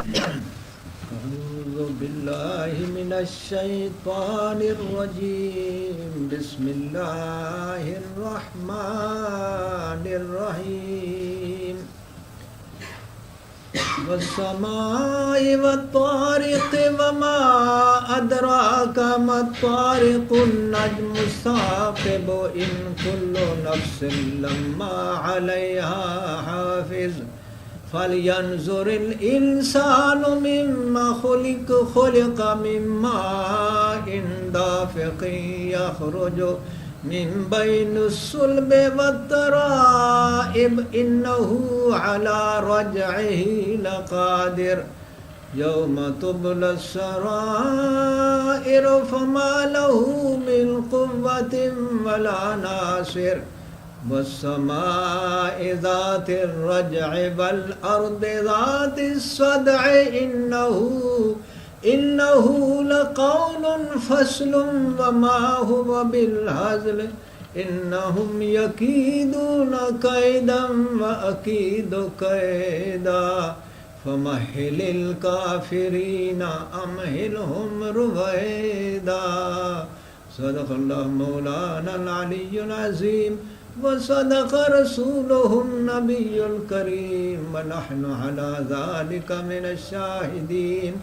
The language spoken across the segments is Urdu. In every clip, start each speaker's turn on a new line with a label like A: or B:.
A: أعوذ بالله من الشيطان الرجيم بسم الله الرحمن الرحيم والسماء والطارق وما أدراك ما الطارق النجم الثاقب إن كل نفس لما عليها حافظ فلينظر الإنسان مما خلق من ماء دافق يخرج من بين الصلب والترائب إنه على رجعه لقادر يوم تبلى السرائر فما له من قوة ولا ناصر والسماء ذات الرجع والأرض ذات الصدع إنه لقول فصل وما هو بالهزل إنهم يكيدون كيدا وأكيد كيدا فمهل الكافرين أمهلهم رويدا صدق الله مولانا العلي العظيم وصدق رسوله النبي الكريم ونحن على ذلك من الشاهدين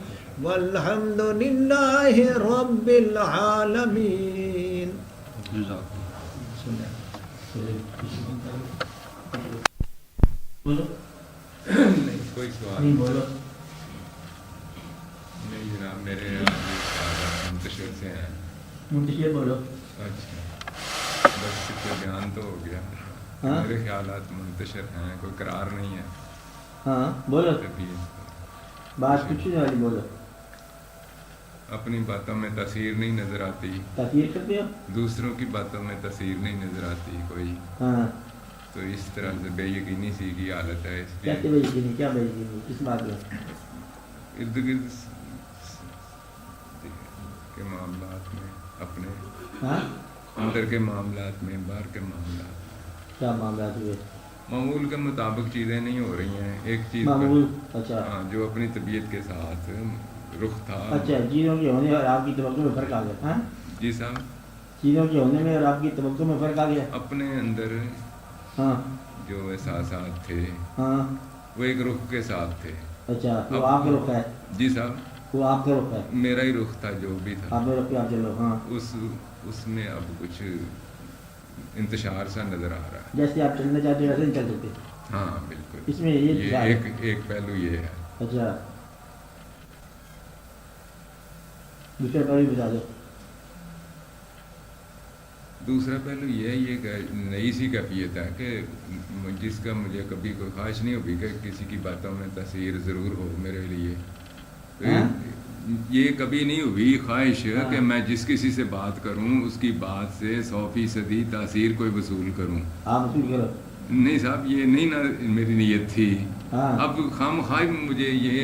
A: والحمد لله رب العالمين.
B: کوئی سوال
C: نہیں بولو.
B: نہیں جناب، میرے منتشر سے ہیں.
C: منتشر بولو.
B: اچھا، بس کوئی بیان تو ہو گیا. میرے خیالات منتشر ہیں، کوئی قرار نہیں ہے.
C: ہاں بولو، بات کچھ نہیں والی بولو.
B: اپنی باتوں میں تاثیر نہیں نظر آتی،
C: تاثیر کرتے ہو.
B: دوسروں کی باتوں میں تاثیر نہیں نظر آتی کوئی.
C: ہاں
B: تو اس طرح سے بے یقینی سی کی حالت ہے. اس لیے
C: کیسے بھائی یقینی، کیا بھائی یقینی، کس بات میں؟
B: ارد گرد کے معاملات میں، اپنے
C: ہاں
B: اندر کے معاملات میں، باہر کے معاملات.
C: کیا معاملات ہوئے؟
B: معمول کے مطابق چیزیں نہیں ہو رہی ہیں. ایک چیز
C: معمول؟ اچھا
B: ہاں، جو اپنی طبیعت کے ساتھ رخ تھا.
C: اچھا، چیزوں کے ہونے اور آپ کی توقع میں فرق آ گیا. ہاں
B: جی صاحب،
C: چیزوں کے ہونے میں اور آپ کی توقع میں فرق آ گیا.
B: اپنے اندر
C: ہاں
B: جو احساسات تھے
C: ہاں
B: وہ ایک رخ کے ساتھ تھے.
C: اچھا، وہ آپ کا رخ ہے.
B: جی صاحب،
C: وہ آپ کا رخ ہے.
B: میرا ہی رخ تھا جو بھی تھا.
C: آپ نے رخ پہ آپ چلو. ہاں
B: اس میں اب کچھ انتشار سا نظر آ رہا ہے.
C: جیسے آپ چلنا چاہتے ہو ویسے نہیں چل سکتے.
B: ہاں بالکل.
C: اس میں یہ
B: ایک پہلو یہ ہے.
C: اچھا، دوسرا پہلو بتا دو.
B: دوسرا پہلو یہ کہ نئی سی کیفیت ہے کہ جس کا مجھے کبھی کوئی خواہش نہیں ہوگی کہ کسی کی باتوں میں تاثیر ضرور ہو میرے لیے. یہ کبھی نہیں ہوئی خواہش کہ میں جس کسی سے بات کروں اس کی بات سے 100% تاثیر کوئی وصول کروں.
C: آپ وصول کرو.
B: نہیں صاحب، یہ نہیں نا میری نیت تھی. اب خام خواہ مجھے یہ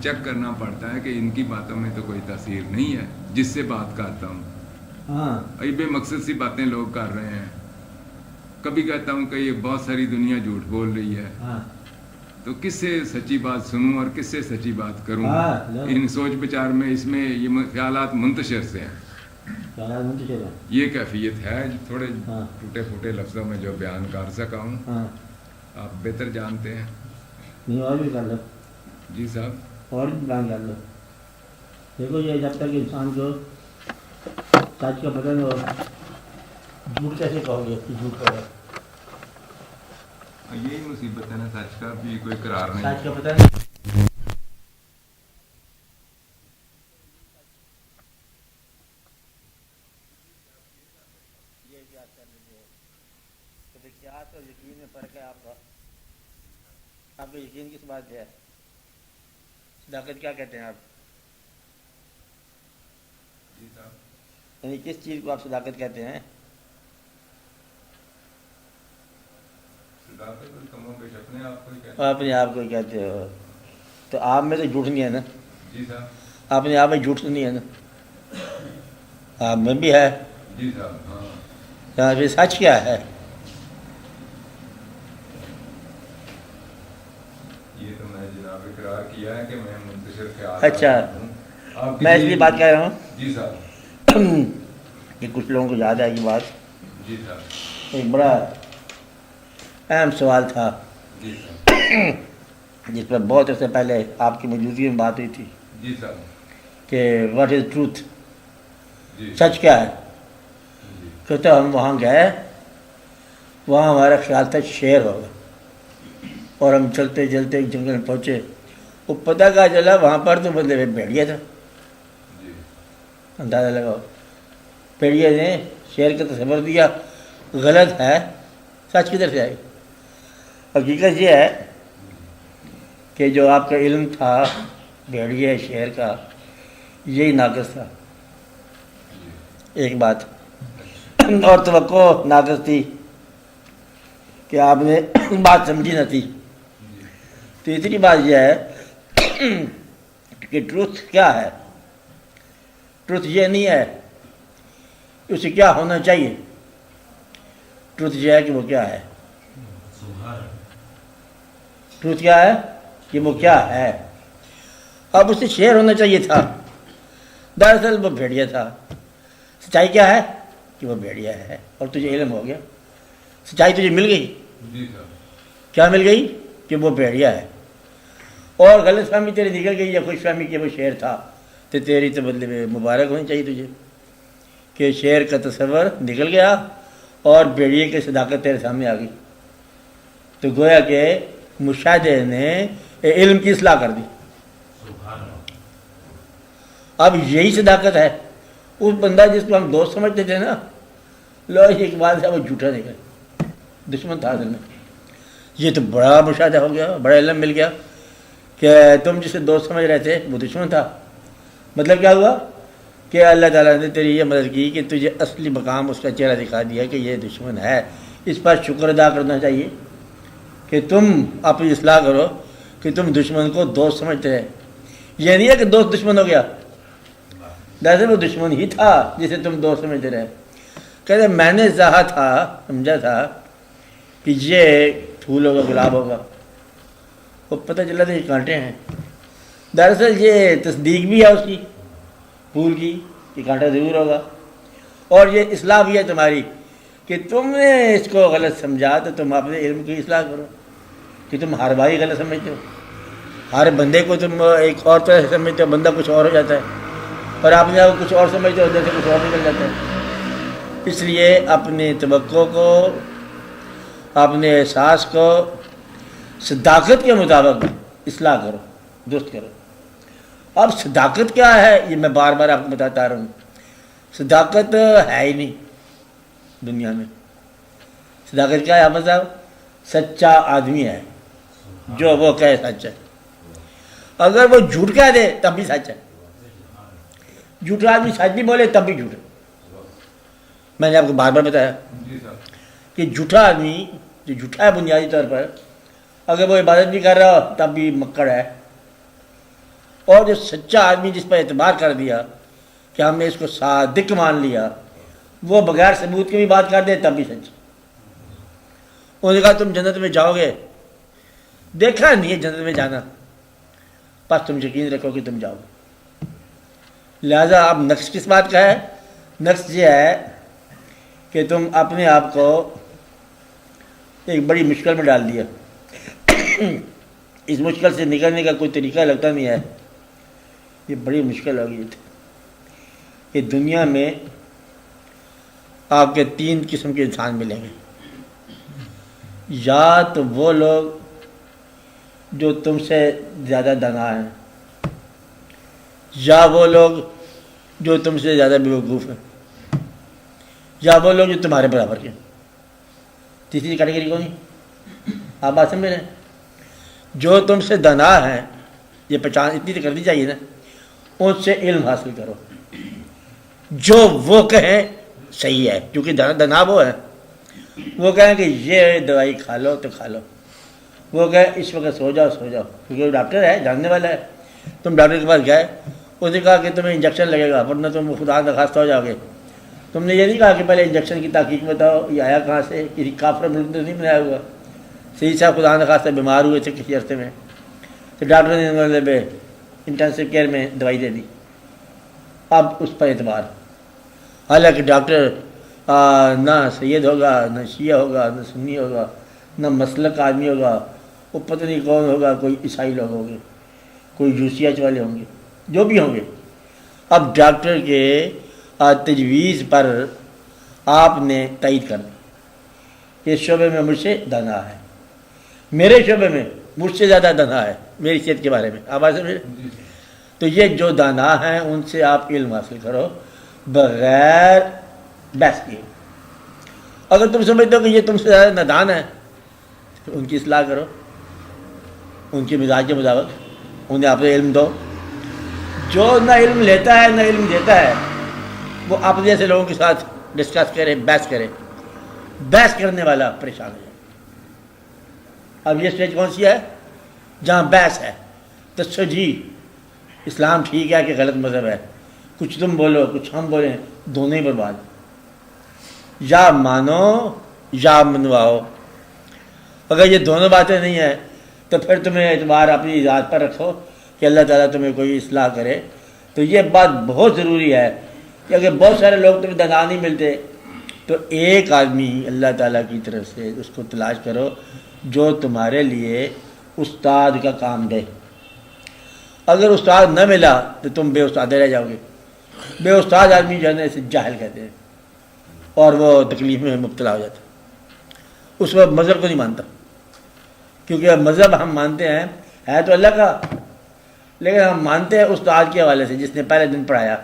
B: چیک کرنا پڑتا ہے کہ ان کی باتوں میں تو کوئی تاثیر نہیں ہے جس سے بات کرتا ہوں. بے مقصد سی باتیں لوگ کر رہے ہیں. کبھی کہتا ہوں کہ یہ بہت ساری دنیا جھوٹ بول رہی ہے، تو کس سے سچی بات سنوں اور کس سے سچی بات کروں. ان سوچ بچار میں اس میں یہ خیالات منتشر سے ہیں. یہ کیفیت ہے. تھوڑے ٹوٹے پھوٹے لفظوں میں جو بیان کر سکا ہوں، آپ بہتر جانتے ہیں.
C: نہیں، اور بھی کر لو.
B: جی صاحب،
C: اور بھی بیان کر لو. دیکھو، یہ جب تک انسان کو سچ کا پتہ نہیں ہو، جھوٹ کیسے کہو گے کہ جھوٹ کرو.
B: یہی مصیبت ہے نا، سچ کا بھی کوئی قرار نہیں.
C: سچ کا پتہ نہیں. اور یقین میں فرق ہے. آپ کا یقین کس بات ہے؟ صداقت کیا کہتے ہیں آپ؟ یعنی کس چیز کو آپ صداقت کہتے ہیں؟ اپنے آپ کو کہتے ہو تو آپ میں تو جھوٹ نہیں ہے نا.
B: جی صاحب.
C: اپنے آپ میں جھوٹ تو نہیں ہے نا. آپ میں بھی ہے.
B: جی صاحب.
C: ہاں، پھر سچ کیا ہے؟
B: یہ تو میں جناب اقرار کیا ہے کہ میں منتشر خیال
C: اچھا
B: ہوں.
C: میں اس لیے بات کہہ رہا ہوں
B: جی صاحب.
C: کہ کچھ لوگوں کو یاد ہے یہ بات.
B: جی صاحب.
C: ایک بڑا اہم سوال تھا
B: جی صاحب.
C: جس پر بہت عرصے پہلے آپ کی موجودگی میں بات ہوئی تھی
B: جی صاحب.
C: کہ واٹ از ٹروتھ،
B: جی
C: سچ کیا ہے.
B: جی.
C: کہ تو ہم وہاں گئے، وہاں ہمارا خیال تھا شیر ہوگا، اور ہم چلتے چلتے ایک جنگل میں پہنچے. وہ پتہ کہا چلا وہاں پر تو بدلے میں بھیڑیا تھا.
B: جی.
C: اندازہ لگاؤ، بھیڑیا نے شیر کا تصور دیا. غلط ہے، سچ کدھر سے آئی؟ حقیقت یہ ہے کہ جو آپ کا علم تھا بھیڑیا شیر کا، یہی ناقص تھا. ایک بات اور توقع ناقص تھی کہ آپ نے بات سمجھی نہ تھی. تیسری بات یہ ہے کہ ٹروتھ کیا ہے. ٹروتھ یہ نہیں ہے اسے کیا ہونا چاہیے، ٹروتھ یہ ہے کہ وہ کیا ہے. ٹروتھ کیا ہے کہ وہ کیا ہے. اب اسے شیر ہونا چاہیے تھا، دراصل وہ بھیڑیا تھا. سچائی کیا ہے کہ وہ بھیڑیا ہے، اور تجھے علم ہو گیا، سچائی تجھے مل گئی.
B: جی صاحب.
C: کیا مل گئی کہ وہ بھیڑیا ہے. اور غلط فہمی تیری نکل گئی یا خوش فہمی کہ وہ شیر تھا، تو تیری تو بدلے میں مبارک ہونی چاہیے تجھے کہ شیر کا تصور نکل گیا اور بھیڑیے کی صداقت تیرے سامنے آ گئی. تو گویا کہ مشاہدے نے علم کی اصلاح کر دی. اب یہی صداقت ہے. اس بندہ جس کو ہم دوست سمجھتے تھے نا، لو ایک بات ہے وہ جھوٹا نکلا، دشمن تھا اصل میں. یہ تو بڑا مشاہدہ ہو گیا، بڑا علم مل گیا کہ تم جسے دوست سمجھ رہے تھے وہ دشمن تھا. مطلب کیا ہوا کہ اللہ تعالیٰ نے تیری یہ مدد کی کہ تجھے اصلی مقام اس کا چہرہ دکھا دیا کہ یہ دشمن ہے. اس پر شکر ادا کرنا چاہیے کہ تم اپنی اصلاح کرو کہ تم دشمن کو دوست سمجھتے رہے. یہ نہیں ہے کہ دوست دشمن ہو گیا، دراصل وہ دشمن ہی تھا جسے تم دوست سمجھتے رہے. کہتے میں نے چاہا تھا، سمجھا تھا کہ یہ پھول ہوگا، گلاب ہوگا، وہ پتہ چلا تھا یہ کانٹے ہیں. دراصل یہ تصدیق بھی ہے اس کی پھول کی کہ کانٹا ضرور ہوگا، اور یہ اصلاح بھی ہے تمہاری کہ تم نے اس کو غلط سمجھا تو تم اپنے علم کی اصلاح کرو کہ تم ہر بھائی غلط سمجھتے ہو. ہر بندے کو تم ایک اور طرح سے سمجھتے ہو، بندہ کچھ اور ہو جاتا ہے، اور آپ نے کچھ اور سمجھتے ہو، ادھر سے کچھ اور نکل جاتا ہے. اس لیے اپنے توقع کو، اپنے احساس کو صداقت کے مطابق اصلاح کرو، درست کرو. اب صداقت کیا ہے یہ میں بار بار آپ کو بتاتا رہا ہوں. صداقت ہے ہی نہیں دنیا میں. صداقت کیا ہے احمد صاحب؟ سچا آدمی ہے جو وہ کہے سچ ہے. اگر وہ جھوٹ کہہ دے تب بھی سچ ہے. جھوٹا آدمی سچ بھی بولے تب بھی جھوٹ ہے. میں نے آپ کو بار بار بتایا کہ جھوٹا آدمی جو جھوٹا ہے بنیادی طور پر، اگر وہ عبادت بھی کر رہا ہو تب بھی مکڑ ہے. اور جو سچا آدمی جس پر اعتبار کر دیا کہ ہم نے اس کو صادق مان لیا، وہ بغیر ثبوت کی بھی بات کر دے تب بھی سچ. انہوں نے کہا تم جنت میں جاؤ گے، دیکھا نہیں ہے جنت میں جانا، بس تم یقین رکھو کہ تم جاؤ گے. لہذا اب نقص کس بات کا ہے؟ نقص یہ ہے کہ تم اپنے آپ کو ایک بڑی مشکل میں ڈال دیا. اس مشکل سے نکلنے کا کوئی طریقہ لگتا نہیں ہے. یہ بڑی مشکل ہو گئی تھی کہ دنیا میں آپ کے 3 قسم کے انسان ملیں گے. یا تو وہ لوگ جو تم سے زیادہ دانا ہیں، یا وہ لوگ جو تم سے زیادہ بیوقوف ہیں، یا وہ لوگ جو تمہارے برابر کے. تیسری کیٹیگری کون نہیں؟ آپ بات سمجھ رہے ہیں؟ جو تم سے دانا ہیں، یہ پہچان اتنی تو کرنی چاہیے نا، ان سے علم حاصل کرو. جو وہ کہیں صحیح ہے، کیونکہ دانا وہ ہے. وہ کہیں کہ یہ دوائی کھا لو تو کھا لو، وہ کہیں اس وقت سو جاؤ سو جاؤ، کیونکہ وہ ڈاکٹر ہے، جاننے والا ہے. تم ڈاکٹر کے پاس گئے، اس نے کہا کہ تمہیں انجیکشن لگے گا ورنہ تم خدا نخواستہ ہو جاؤ گے. تم نے یہ نہیں کہا کہ پہلے انجیکشن کی تحقیق بتاؤ، یہ آیا کہاں سے، کسی کافر ملک تو نہیں بنایا ہوا. صحیح صاحب خدا نخواستہ بیمار ہوئے تھے کسی عرصے میں، تو ڈاکٹر نے مطلب انٹینسو کیئر میں دوائی دے دی، اب اس پر اعتبار، حالانکہ ڈاکٹر نہ سید ہوگا، نہ شیعہ ہوگا، نہ سنی ہوگا، نہ مسلک آدمی ہوگا، وہ پتہ نہیں کون ہوگا، کوئی عیسائی لوگ ہوں گے، کوئی جوسیت والے ہوں گے، جو بھی ہوں گے۔ اب ڈاکٹر کے تجویز پر آپ نے تائید کر دی، اس شعبے میں مجھ سے دانا ہے، میرے شعبے میں مجھ سے زیادہ دانا ہے میری صحت کے بارے میں، آواز ہے میرے؟ تو یہ جو دانا ہیں ان سے آپ علم حاصل کرو بغیر بحث کیے۔ اگر تم سمجھتے ہو کہ یہ تم سے زیادہ نادان ہے تو ان کی اصلاح کرو، ان کے مزاج کے مطابق انہیں آپ علم دو۔ جو نہ علم لیتا ہے نہ علم دیتا ہے وہ آپ جیسے لوگوں کے ساتھ ڈسکس کرے، بحث کرے، بحث کرنے والا پریشان ہے۔ اب یہ اسٹیج کون سی ہے؟ جہاں بحث ہے، تو جی اسلام ٹھیک ہے کہ غلط مذہب ہے، کچھ تم بولو کچھ ہم بولیں، دونوں ہی برباد، یا مانو یا منواؤ۔ اگر یہ دونوں باتیں نہیں ہیں تو پھر تمہیں اعتبار اپنی ذات پر رکھو کہ اللہ تعالیٰ تمہیں کوئی اصلاح کرے۔ تو یہ بات بہت ضروری ہے کہ اگر بہت سارے لوگ تمہیں دانا نہیں ملتے تو ایک آدمی اللہ تعالیٰ کی طرف سے اس کو تلاش کرو جو تمہارے لیے استاد کا کام دے۔ اگر استاد نہ ملا تو تم بے استاد رہ جاؤ گے۔ بے استاد آدمی جو ہے نا اسے جاہل کہتے ہیں، اور وہ تکلیف میں مبتلا ہو جاتا ہے، اس وقت مذہب کو نہیں مانتا، کیونکہ مذہب ہم مانتے ہیں ہے تو اللہ کا، لیکن ہم مانتے ہیں استاد کے حوالے سے جس نے پہلے دن پڑھایا،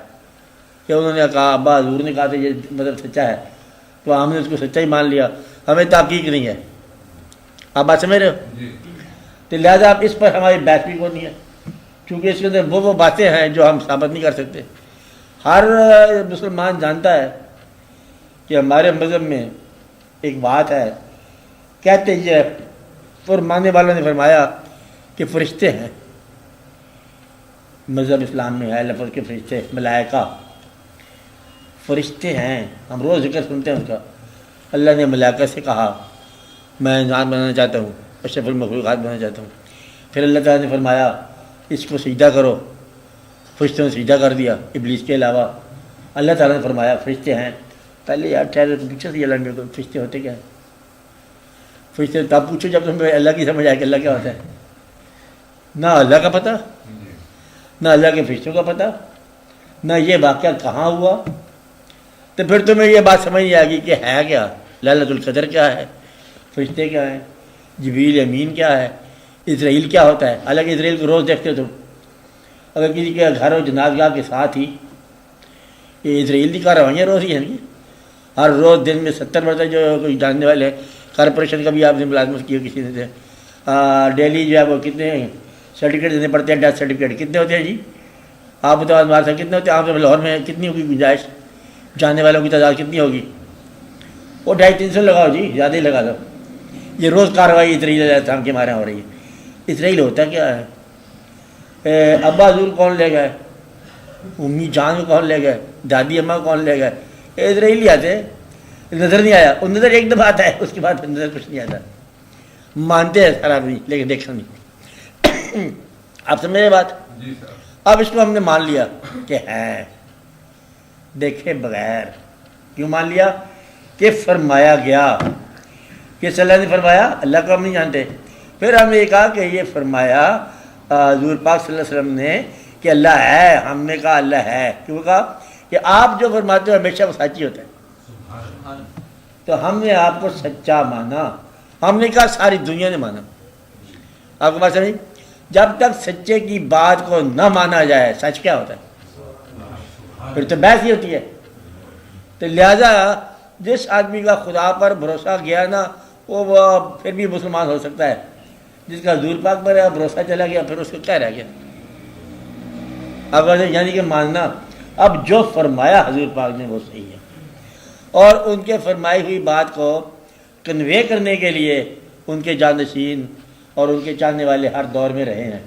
C: کہ انہوں نے کہا، ابا حضور نے کہا تھا یہ مذہب سچا ہے، تو ہم نے اس کو سچا ہی مان لیا، ہمیں تحقیق نہیں ہے۔ آپ بات سمجھ رہے ہو؟ تو لہٰذا آپ اس پر ہماری بحث بھی کو نہیں ہے، کیونکہ اس کے اندر وہ باتیں ہیں جو ہم ثابت نہیں کر سکتے۔ ہر مسلمان جانتا ہے کہ ہمارے مذہب میں ایک بات ہے، کہتے یہ فرمانے والوں نے فرمایا کہ فرشتے ہیں، مذہب اسلام میں ہے لفظ کے فرشتے، ملائکہ فرشتے ہیں، ہم روز ذکر سنتے ہیں اس کا۔ اللہ نے ملائکہ سے کہا میں انسان بنانا چاہتا ہوں، اشرف المخلوقات بنانا چاہتا ہوں، پھر اللہ تعالیٰ نے فرمایا اس کو سجدہ کرو، فرشتوں نے سجدہ کر دیا ابلیس کے علاوہ۔ اللہ تعالیٰ نے فرمایا فرشتے ہیں، پہلے یار ٹھہرے تو پوچھو سی اللہ میرے کو فرشتے ہوتے کیا ہیں؟ فرشتے تب پوچھو جب تمہیں اللہ کی سمجھ آئے کہ اللہ کیا ہوتا ہے۔ نہ اللہ کا پتہ، نہ اللہ کے فرشتوں کا پتہ، نہ یہ واقعہ کہاں ہوا، تو پھر تمہیں یہ بات سمجھ نہیں آئے گی کہ ہے کیا، ليلۃ القدر کیا ہے، فرشتے کیا ہیں، جبریل امین کیا ہے، اسرائیل کیا ہوتا ہے۔ حالانکہ اسرائیل کو روز دیکھتے ہو تم، اگر کسی کے گھر ہو جنازگاہ کے ساتھ ہی، یہ اسرائیل کی کارروائیاں روز ہی ہیں گی، ہر روز دن میں 70 مرتبہ جو کوئی جاننے والے کارپوریشن کا بھی آپ نے ملازمت کی ہو کسی نے، ڈیلی جو ہے وہ کتنے سرٹیفکیٹ دینے پڑتے ہیں، ڈیتھ سرٹیفکیٹ کتنے ہوتے ہیں جی؟ آپ بتاؤ ہمارے ساتھ کتنے ہوتے ہیں؟ آپ لاہور میں کتنی ہوگی گنجائش، جاننے والوں کی تعداد کتنی ہوگی؟ وہ 250-300 لگاؤ جی، زیادہ ہی لگا دو۔ یہ روز کارروائی اسرائیل علیہ السلام کے ہمارے یہاں ہو رہی ہے۔ اسرائیل ہوتا کیا ہے؟ ابا حضور کون لے گئے، امی جان کو کون لے گئے، دادی اماں کو کون لے گئے؟ اسرائیل آتے، نظر نہیں آیا، وہ نظر ایک دفعہ آتا ہے، اس کے بعد نظر کچھ نہیں آتا۔ مانتے ہیں سر آدمی لیکن دیکھا نہیں۔ آپ سمجھ رہے بات؟ اب اس کو ہم نے مان لیا کہ ہے، دیکھے بغیر۔ کیوں مان لیا؟ کہ فرمایا گیا، کہ صلی اللہ نے فرمایا، اللہ کو ہم نہیں جانتے۔ پھر ہم نے یہ کہا کہ یہ فرمایا حضور پاک صلی اللہ علیہ وسلم نے کہ اللہ ہے، ہم نے کہا اللہ ہے۔ کیوں کہا؟ کہ آپ جو فرماتے ہو ہمیشہ وہ سچ ہی ہوتا ہے۔ تو ہم نے آپ کو سچا مانا، ہم نے کہا ساری دنیا نے مانا۔ آپ کو بات سمجھ؟ جب تک سچے کی بات کو نہ مانا جائے، سچ کیا ہوتا ہے؟ پھر تو بحث ہی ہوتی ہے۔ تو لہذا جس آدمی کا خدا پر بھروسہ گیا نا، وہ پھر بھی مسلمان ہو سکتا ہے۔ جس کا حضور پاک پر بھروسہ چلا گیا پھر اس کو کیا رہ گیا؟ اگر یعنی کہ ماننا، اب جو فرمایا حضور پاک نے وہ صحیح ہے، اور ان کے فرمائی ہوئی بات کو کنوے کرنے کے لیے ان کے جانشین اور ان کے چاہنے والے ہر دور میں رہے ہیں۔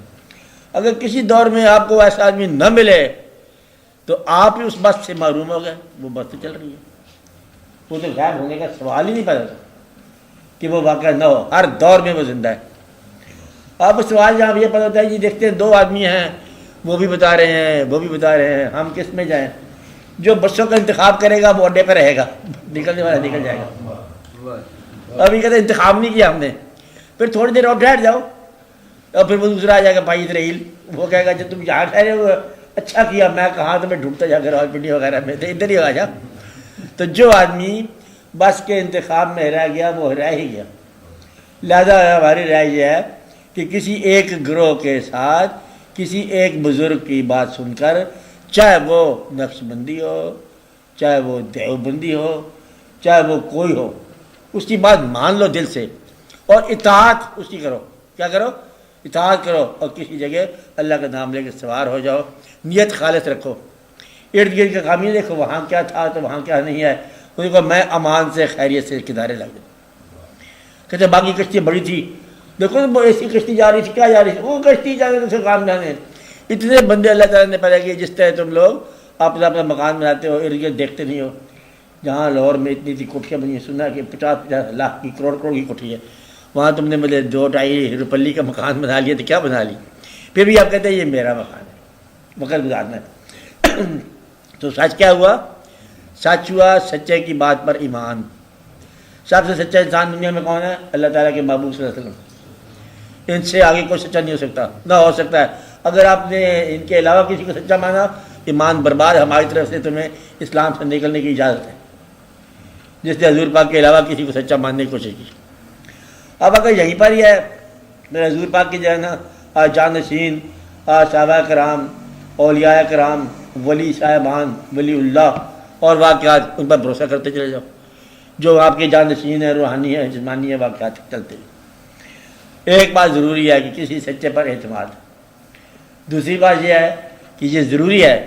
C: اگر کسی دور میں آپ کو ایسا آدمی نہ ملے تو آپ ہی اس بات سے محروم ہو گئے۔ وہ بات تو چل رہی ہے، وہ تو غائب ہونے کا سوال ہی نہیں پیدا تھا کہ وہ واقعہ نہ ہو، ہر دور میں وہ زندہ ہے۔ اب سوال جہاں یہ پتہ ہوتا ہے جی دیکھتے ہیں 2 آدمی ہیں، وہ بھی بتا رہے ہیں وہ بھی بتا رہے ہیں، ہم کس میں جائیں؟ جو بسوں کا انتخاب کرے گا وہ اڈے پہ رہے گا، نکلنے والا نکل جائے گا۔ ابھی کہتے انتخاب نہیں کیا ہم نے، پھر تھوڑی دیر اور ٹھہر جاؤ اور پھر وہ دوسرا آ جائے گا بھائی اسرائیل، وہ کہے گا جب تم یہاں ٹھہرے ہو اچھا کیا، میں کہاں تمہیں ڈھونڈتا جا کر پنڈی وغیرہ میں، تو ادھر ہی آ جا۔ تو جو آدمی بس کے انتخاب میں رہ گیا وہ رہ ہی گیا۔ لہذا ہماری رائے یہ ہے کہ کسی ایک گروہ کے ساتھ کسی ایک بزرگ کی بات سن کر، چاہے وہ نقش بندی ہو، چاہے وہ دیوبندی ہو، چاہے وہ کوئی ہو، اس کی بات مان لو دل سے اور اطاعت اس کی کرو۔ کیا کرو؟ اطاعت کرو، اور کسی جگہ اللہ کا نام لے کے سوار ہو جاؤ، نیت خالص رکھو، ارد گرد کا کام نہیں دیکھو وہاں کیا تھا تو وہاں کیا نہیں ہے، اس کو میں امان سے خیریت سے کنارے لگ جاؤں۔ کہتے باقی کشتی بڑی تھی، دیکھو وہ ایسی کشتی جا رہی تھی، کیا جا رہی تھی، وہ کشتی جا رہی تھی، اسے کام جانے۔ اتنے بندے اللہ تعالیٰ نے پیدا کیے، جس طرح تم لوگ اپنا اپنا مکان بناتے ہو، ارد گرد دیکھتے نہیں ہو۔ جہاں لاہور میں اتنی اتنی کوٹھیاں بنی ہیں، سنا کہ 50-50 لاکھ کی کروڑ کی کوٹھی ہے، وہاں تم نے مجھے 2-2.5 روپلی کا مکان بنا لیا، تو کیا بنا لی؟ پھر بھی آپ کہتے ہیں یہ میرا مکان ہے، وقت گزارنا ہے۔ تو سچ کیا ہوا؟ سچ ہوا سچے کی بات پر ایمان۔ سب سے سچا انسان دنیا میں کون ہے؟ اللہ تعالیٰ کے محبوب صلی اللہ علیہ وسلم۔ ان سے آگے کوئی سچا نہیں ہو سکتا، نہ ہو سکتا ہے۔ اگر آپ نے ان کے علاوہ کسی کو سچا مانا، ایمان برباد۔ ہماری طرف سے تمہیں اسلام سے نکلنے کی اجازت ہے، جس نے حضور پاک کے علاوہ کسی کو سچا ماننے کی کوشش کی۔ اب اگر یہیں پر ہی ہے، میرے حضور پاک کی جو ہے نا جانشین صحابہ کرام، اولیاء کرام، ولی صاحبان، ولی اللہ اور واقعات، ان پر بھروسہ کرتے چلے جاؤ، جو آپ کے جانشین ہیں، روحانی ہیں، جسمانی ہیں، واقعات چلتے ہیں۔ ایک بات ضروری ہے کہ کسی سچے پر اعتماد۔ دوسری بات یہ ہے کہ یہ ضروری ہے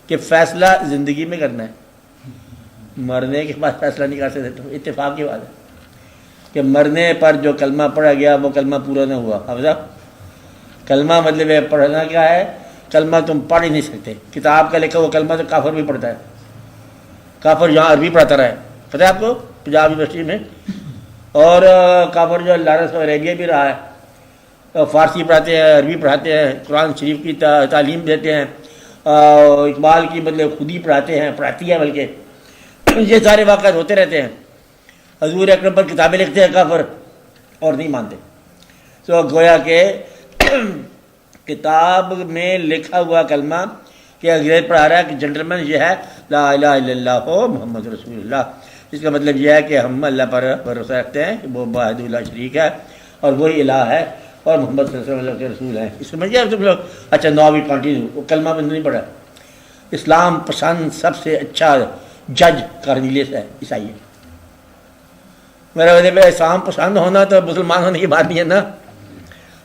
C: کہ فیصلہ زندگی میں کرنا ہے، مرنے کے بعد فیصلہ نہیں کر سکتے۔ تو اتفاق کی بات ہے کہ مرنے پر جو کلمہ پڑھا گیا وہ کلمہ پورا نہ ہوا۔ اب صاحب کلمہ مطلب ہے پڑھنا کیا ہے؟ کلمہ تم پڑھ ہی نہیں سکتے، کتاب کا لکھا وہ کلمہ تو کافر بھی پڑھتا ہے۔ کافر یہاں عربی پڑھاتا رہا ہے، پتہ ہے آپ کو، پنجاب یونیورسٹی میں، اور کافر جو لارنس عربیہ بھی رہا ہے، فارسی پڑھاتے ہیں، عربی پڑھاتے ہیں، قرآن شریف کی تعلیم دیتے ہیں، اقبال کی مطلب خود ہی پڑھاتے ہیں، پڑھاتی ہے بلکہ۔ یہ سارے واقعات ہوتے رہتے ہیں۔ حضور اکرم پر کتابیں لکھتے ہیں کافر اور نہیں مانتے۔ تو گویا کہ کتاب میں لکھا ہوا کلمہ کہ انگریز پڑھا رہا ہے کہ جنٹلمین یہ ہے لا الہ الا اللہ ہو محمد رسول اللہ، اس کا مطلب یہ ہے کہ ہم اللہ پر بھروسہ رکھتے ہیں کہ وہ واحد لا شریک ہے اور وہی الہ ہے اور محمد صلی اللہ علیہ وسلم کے رسول ہیں۔ اس سمجھ گئے تم لوگ؟ اچھا نو وی کنٹینیو، وہ کلمہ بند نہیں پڑھا۔ اسلام پسند سب سے اچھا جج کارنیلیس ہے، عیسائی ہے۔ میرا مطلب اسلام پسند ہونا تو مسلمان ہونے کی بات نہیں ہے نا۔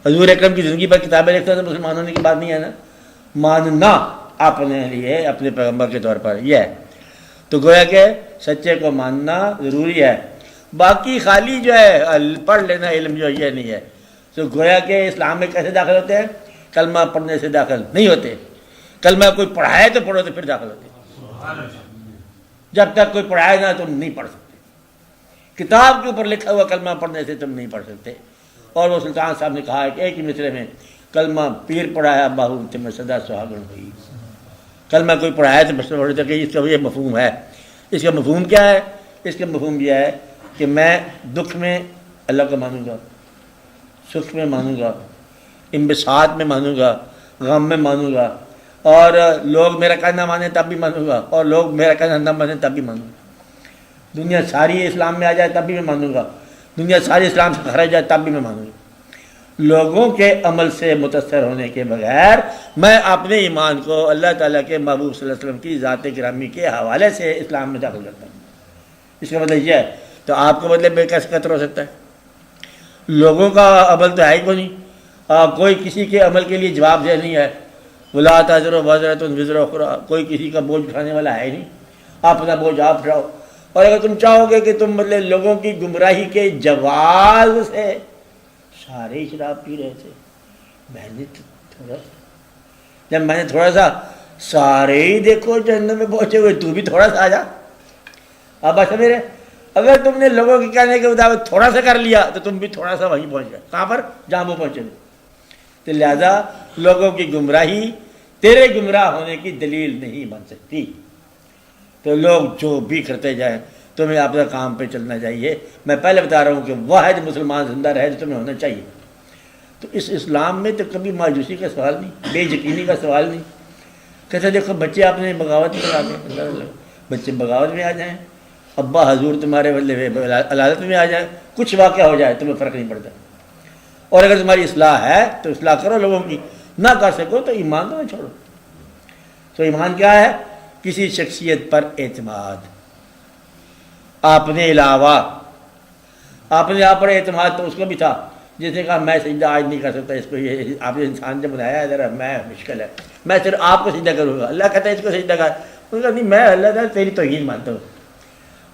C: حضور اکرم کی زندگی پر کتابیں لکھتے ہیں تو مسلمان ہونے کی بات نہیں ہے نا۔ ماننا اپنے لیے اپنے پیغمبر کے طور پر یہ ہے۔ تو گویا کہ سچے کو ماننا ضروری ہے، باقی خالی جو ہے پڑھ لینا علم جو یہ نہیں ہے۔ تو گویا کہ اسلام میں کیسے داخل ہوتے ہیں؟ کلمہ پڑھنے سے داخل نہیں ہوتے۔ کلمہ کوئی پڑھائے تو پڑھو تو پھر داخل ہوتے۔ جب تک کوئی پڑھائے نہ تم نہیں پڑھ سکتے۔ کتاب کے اوپر لکھا ہوا کلمہ پڑھنے سے تم نہیں پڑھ سکتے۔ اور وہ سلطان صاحب نے کہا ہے کہ ایک ہی مصرے میں کلمہ پیر پڑھایا باہو تمہیں سدا سہاگن ہوئی۔ کلمہ کوئی پڑھایا تو بس پڑھتے کہ اس کا یہ مفہوم ہے۔ اس کا مفہوم کیا ہے؟ اس کا مفہوم یہ ہے کہ میں دکھ میں اللہ کو مانوں گا، سکھ میں مانوں گا، انبساط میں مانوں گا، غم میں مانوں گا، اور لوگ میرا کہنا مانیں تب بھی مانوں گا، اور لوگ میرا کہنا نہ مانیں تب بھی مانوں گا۔ دنیا ساری اسلام میں آ جائے تب بھی میں مانوں گا، دنیا ساری اسلام سے خارج جائے تب بھی میں مانوں گا۔ لوگوں کے عمل سے متاثر ہونے کے بغیر میں اپنے ایمان کو اللہ تعالیٰ کے محبوب صلی اللہ علیہ وسلم کی ذات گرامی کے حوالے سے اسلام میں داخل کرتا ہوں۔ اس کا مطلب یہ ہے۔ تو آپ کو مطلب بے کیسے قطر ہو سکتا ہے؟ لوگوں کا عمل تو ہے ہی کوئی نہیں، کوئی کسی کے عمل کے لیے جواب دہ نہیں ہے۔ ولا تزر وازرۃ وزر اخری، کوئی کسی کا بوجھ اٹھانے والا ہے ہی نہیں، اپنا بوجھ آپ اٹھاؤ۔ اور اگر تم چاہو گے کہ تم مطلب لوگوں کی گمراہی کے جواز سے، سارے ہی شراب پی رہے تھے، میں نے تھوڑا سا، جب میں نے تھوڑا سا، سارے ہی دیکھو جہنم میں پہنچے ہوئے، تو بھی تھوڑا سا آ جا۔ اب بس میرے، اگر تم نے لوگوں کے کہنے کے مطابق تھوڑا سا کر لیا تو تم بھی تھوڑا سا وہیں پہنچ گئے۔ کہاں پر؟ جہاں وہ پہنچے۔ تو لہذا لوگوں کی گمراہی تیرے گمراہ ہونے کی دلیل نہیں بن سکتی. تو لوگ جو بھی کرتے جائیں تمہیں اپنے کام پہ چلنا چاہیے. میں پہلے بتا رہا ہوں کہ واحد مسلمان زندہ رہے تو تمہیں ہونا چاہیے. تو اس اسلام میں تو کبھی مایوسی کا سوال نہیں, بے یقینی کا سوال نہیں. کہتے دیکھو بچے اپنے بغاوت میں آ گئے, بچے بغاوت میں آ جائیں, ابا حضور تمہارے عدالت میں آ جائیں, کچھ واقعہ ہو جائے تمہیں فرق نہیں پڑتا. اور اگر تمہاری اصلاح ہے تو اصلاح کرو لوگوں کی, نہ کر سکو تو ایمان تو نہ چھوڑو. تو ایمان کیا ہے؟ کسی شخصیت پر اعتماد, اپنے علاوہ اپنے آپ پر اعتماد. تو اس کو بھی تھا جس نے کہا میں سجدہ آج نہیں کر سکتا, اس کو یہ آپ نے انسان جب بنایا ہے ذرا میں مشکل ہے, میں صرف آپ کو سجدہ کروں گا. اللہ کہتا ہے اس کو سجدہ کر, اس نے کہا نہیں میں اللہ تعالیٰ تیری توہین مانتا ہوں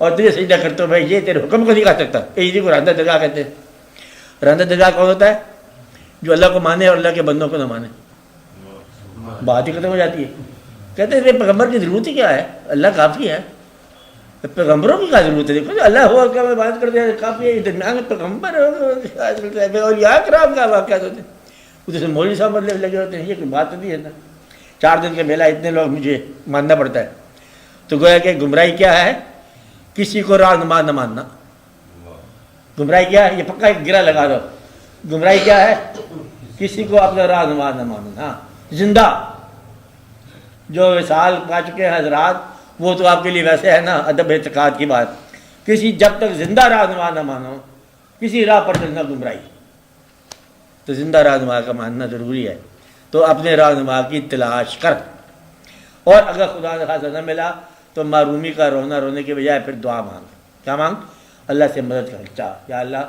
C: اور تجھے سجدہ کرتا ہوں, بھائی یہ تیرے حکم کو نہیں کر سکتا. اسی کو راندہ درگاہ کہتے ہیں. راندہ درگاہ کون ہوتا ہے؟ جو اللہ کو مانے اور اللہ کے بندوں کو نہ مانے. بات ہی ختم ہو جاتی ہے. کہتے ہیں پیغمبر کی ضرورت ہی کیا ہے, اللہ کافی ہے. پیغمبروں کی کیا ضرورت ہے؟ دیکھو اللہ ہوا کیا میں بات کرتے ہیں کافی ہے, درمیان میں پیغمبر اور یا کرام کا واقعات ہوتے ہیں. ادھر سے مولوی صاحب بدلے لگے ہوتے ہیں. یہ کوئی بات نہیں ہے نا, 4 دن کا میلہ اتنے لوگ مجھے ماننا پڑتا ہے. تو گویا کہ گمراہی کیا ہے؟ کسی کو رہنما نہ ماننا. گمراہی کیا ہے؟ یہ پکا ایک گرہ لگا دو. گمراہی کیا ہے؟ کسی کو اپنا رہنما نہ ماننا. زندہ جو وصال پا چکے ہیں حضرات, وہ تو آپ کے لیے ویسے ہے نا ادب اعتقاد کی بات. کسی جب تک زندہ رہنما نہ مانو, کسی راہ پر چلنا گمراہی. تو زندہ رہنما کا ماننا ضروری ہے. تو اپنے رہنما کی تلاش کر, اور اگر خدا نخواستہ نہ ملا تو معرومی کا رونا رونے کے بجائے پھر دعا مانگ. کیا مانگ؟ اللہ سے مدد کر. چاہ یا اللہ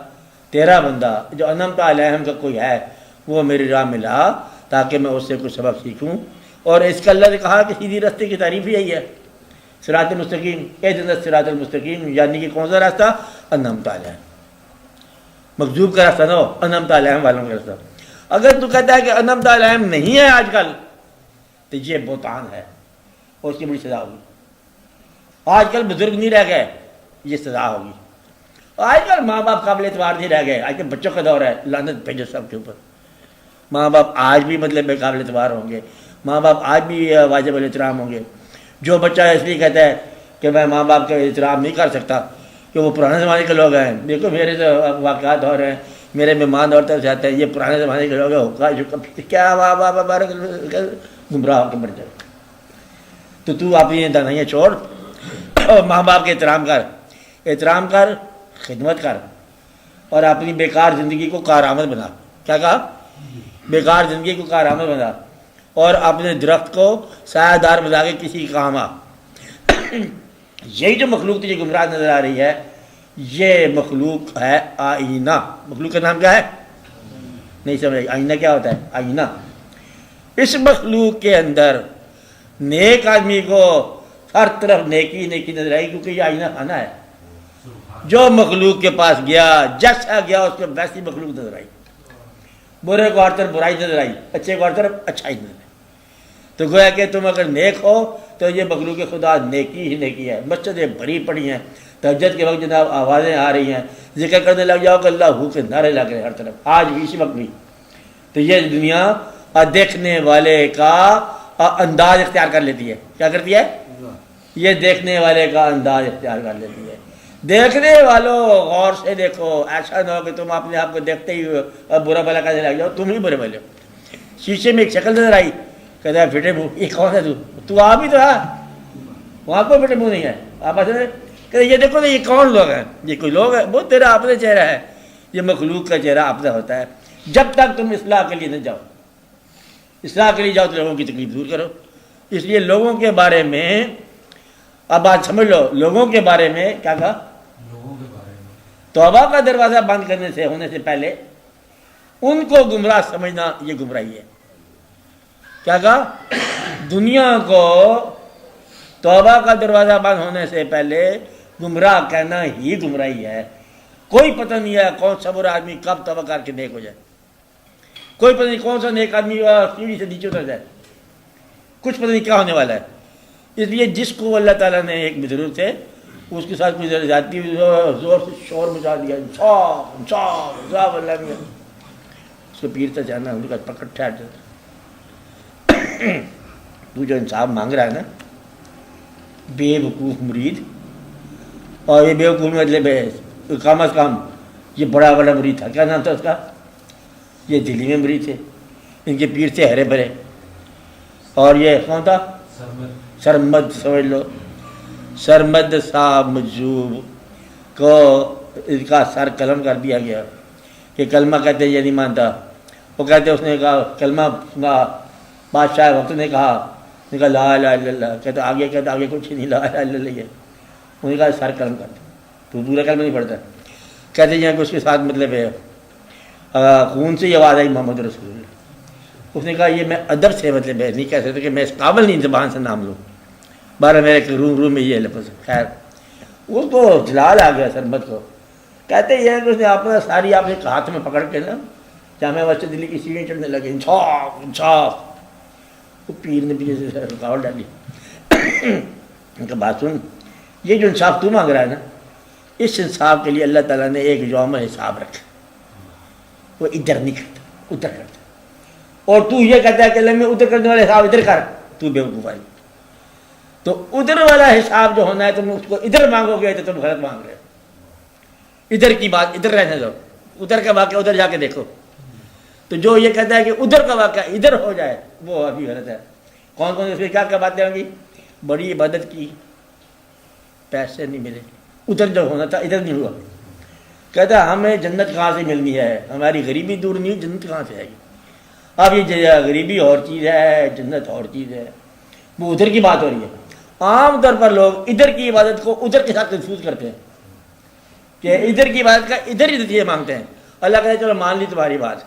C: تیرا بندہ جو انعمت علیہم کا کوئی ہے وہ میری راہ میں لا تاکہ میں اس سے کچھ سبق سیکھوں. اور اس کا اللہ نے کہا کہ سیدھی راستے کی تعریف ہی یہی ہے, صراط مستقیم. اہدنا الصراط المستقیم یعنی کہ کون سا راستہ؟ انعمت علیہم. مغضوب کا راستہ نہ ہو, انعمت علیہم والوں کا راستہ. اگر تو کہتا ہے کہ انعمت علیہم نہیں ہے آج کل تو یہ بہتان ہے اور اس کی بڑی سزا ہوگی. آج کل بزرگ نہیں رہ گئے, یہ سزا ہوگی. آج کل ماں باپ قابل اعتبار نہیں رہ گئے. آج کل بچوں کا دور ہے, لعنت بھیجو سب کے اوپر. ماں باپ آج بھی مطلب قابل اعتبار ہوں گے, ماں باپ آج بھی واجب الاحترام ہوں گے. جو بچہ اس لیے کہتا ہے کہ میں ماں باپ کا احترام نہیں کر سکتا کہ وہ پرانے زمانے کے لوگ ہیں, دیکھو میرے تو واقعات ہو رہے ہیں, میرے مہمان اور طرف سے آتے ہیں, یہ پرانے زمانے کے لوگ ہیں, حکا کیا ماں باپ گمراہ ہو کے مر جائے. تو اپنی دانائیاں چھوڑ اور ماں باپ کے احترام کر, خدمت کر, اور اپنی بیکار زندگی کو کارآمد بنا. کیا کہا؟ بیکار زندگی کو کارآمد بنا, اور اپنے درخت کو سایہ دار بنا کے کسی کام آ. یہی جو مخلوق تجھے گمراہ نظر آ رہی ہے, یہ مخلوق ہے آئینہ. مخلوق کا نام کیا ہے؟ نہیں سمجھ. آئینہ کیا ہوتا ہے؟ آئینہ. اس مخلوق کے اندر نیک آدمی کو ہر طرف نیکی نیکی نظر آئی, کیونکہ یہ آئینہ خانہ ہے. جو مخلوق کے پاس گیا, جیسا گیا اس کو ویسی مخلوق نظر آئی. برے کو ہر طرف برائی نظر آئی, اچھے کو ہر طرف اچھائی نظر آئی. تو گویا کہ تم اگر نیک ہو تو یہ مخلوق خدا نیکی ہی نیکی ہے. مسجدیں بھری پڑی ہیں, تہجد کے وقت جناب آوازیں آ رہی ہیں, ذکر کرنے لگ جاؤ کہ اللہ ہو کے نعرے لگ رہے ہر طرف, آج بھی اسی وقت بھی. تو یہ دنیا دیکھنے والے کا انداز اختیار کر لیتی ہے. کیا کرتی ہے؟ یہ دیکھنے والے کا انداز اختیار کر لیتی ہے. دیکھنے والوں غور سے دیکھو, ایسا نہ ہو کہ تم اپنے آپ کو دیکھتے ہی برا بھلا کرنے لگ جاؤ. تم ہی برے بھلے ہو. شیشے میں ایک شکل نظر آئی, کہتا ہے پھٹے منہ, یہ کون ہے تو آپ ہی تو ہے, وہاں کوئی پھٹے منہ نہیں ہے. آپ ایسے کہ یہ دیکھو یہ کون لوگ ہیں, یہ کوئی لوگ ہے, وہ تیرا اپنا چہرہ ہے. یہ مخلوق کا چہرہ اپنا ہوتا ہے. جب تک تم اصلاح کے لیے نہ جاؤ, اصلاح کے لیے جاؤ تو لوگوں کی تکلیف دور کرو. اس لیے لوگوں کے بارے میں اب بات سمجھ لو. لوگوں کے بارے میں کیا کہا؟ توبہ کا دروازہ بند کرنے سے ہونے سے پہلے ان کو گمراہ سمجھنا یہ گمراہی ہے. کیا کہا؟ دنیا کو توبہ کا دروازہ بند ہونے سے پہلے گمراہ کہنا ہی گمراہی ہے. کوئی پتہ نہیں ہے کون سا برا آدمی کب توبہ کر کے نیک ہو جائے. کوئی پتہ نہیں کون سا نیک آدمی سیڑھی سے نیچے اتر جائے. کچھ پتہ نہیں کیا ہونے والا ہے. اس لیے جس کو اللہ تعالیٰ نے ایک بزرگ تھے اس کے ساتھ کوئی زیادتی زور سے شور مچا دیا, اللہ اس کو پیر سے جانا ان کا پکڑ ٹھہر جاتا. تو جو انصاف مانگ رہا ہے نا بے وقوف مرید, اور یہ بے وقوف مطلب ہے کم از کم یہ بڑا بڑا مرید تھا, کیا نام تھا اس کا, یہ دلی میں مرید تھے, ان کے پیر سے ہرے بھرے. اور یہ کون تھا, سرمد, سمجھ لو سرمد صاحب مجذوب کو اس کا سر قلم کر دیا گیا کہ کلمہ کہتے یہ نہیں مانتا. وہ کہتے اس نے کہا کلمہ سنا, بادشاہ وقت نے کہا لا الہ الا اللہ, کہتے آگے کچھ نہیں, لا الہ الا اللہ. انہوں نے کہا سر قلم کر دیں, تو پورا کلمہ نہیں پڑھتا. کہتے ہیں کہ اس کے ساتھ مطلب ہے خون سے یہ آواز آئی محمد رسول اللہ. اس نے کہا یہ میں ادب سے مطلب ہے نہیں کہہ سکتا کہ میں اس قابل نہیں زبان سے نام لوں, بارہ میرے روم میں یہ لفظ. خیر اس کو جلال آ گیا سرمد کو. کہتے یہ ہے کہ اس نے اپنا ساری آپ ایک ہاتھ میں پکڑ کے نا جامعہ مسجد دلی کی سیڑھیاں چڑھنے لگے, انصاف انصاف. وہ پیر نے بھی رکاوٹ ڈالی. ان کا بات سن, یہ جو انصاف تو مانگ رہا ہے نا, اس انصاف کے لیے اللہ تعالیٰ نے ایک یوم حساب رکھا. وہ ادھر نہیں کرتا, ادھر کرتا. اور تو یہ کہتا ہے کہ اللہ میں ادھر کرنے والا حساب ادھر کر, تو بے وقوف ہے. تو ادھر والا حساب جو ہونا ہے تم اس کو ادھر مانگو گے تو تم غلط مانگ رہے ہو. ادھر کی بات ادھر رہنے دو, ادھر کا واقعہ ادھر جا کے دیکھو. تو جو یہ کہتا ہے کہ ادھر کا واقعہ ادھر ہو جائے وہ ابھی غلط ہے. کون کون اس میں کیا باتیں ہوں گی, بڑی عبادت کی پیسے نہیں ملے, ادھر جو ہونا تھا ادھر نہیں ہوا. کہتا ہے ہمیں جنت کہاں سے ملنی ہے, ہماری غریبی دور نہیں ہوئی, جنت کہاں سے آئے گی. اب یہ غریبی اور چیز ہے, جنت اور چیز ہے, وہ ادھر کی بات ہو رہی ہے. عام طور پر لوگ ادھر کی عبادت کو ادھر کے ساتھ کنفیوز کرتے ہیں کہ ادھر کی عبادت کا ادھر ہی نتیجے مانگتے ہیں. اللہ کہتے چلو مان لی تمہاری بات,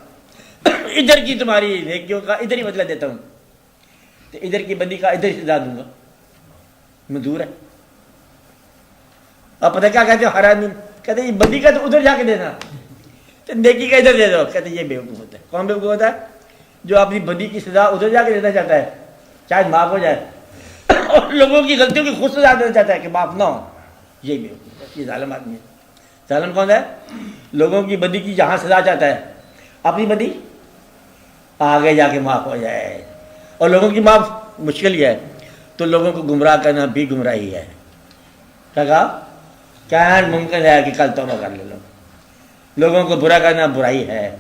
C: ادھر کی تمہاری نیکیوں کا ادھر ہی بدلہ دیتا ہوں, تو ادھر کی بندی کا ادھر ہی سزا دوں گا. منظور ہے. اب پتہ کیا کہتے ہو ہر آدمی کہتے یہ بندی کا تو ادھر جا کے دینا, تو نیکی کا ادھر دے دو. کہتے یہ بے وقوف ہوتا ہے. کون بے وقوف ہوتا ہے, جو اپنی بدی کی سزا ادھر جا کے دینا چاہتا ہے چاہے معاف ہو جائے, اور لوگوں کی غلطیوں کی خود سزا دینا چاہتا ہے کہ معاف نہ ہو. یہ بے وقوف ہے, یہ ظالم آدمی ہے. ظالم کون ہے, لوگوں کی بدی کی جہاں سزا چاہتا ہے, اپنی بدی آگے جا کے معاف ہو جائے. اور لوگوں کی معاف مشکل ہی ہے, تو لوگوں کو گمراہ کرنا بھی گمراہی ہے. کیا کہا, کیا ممکن ہے کہ کل توبہ کر لے لو. لوگوں کو برا کرنا برائی ہے,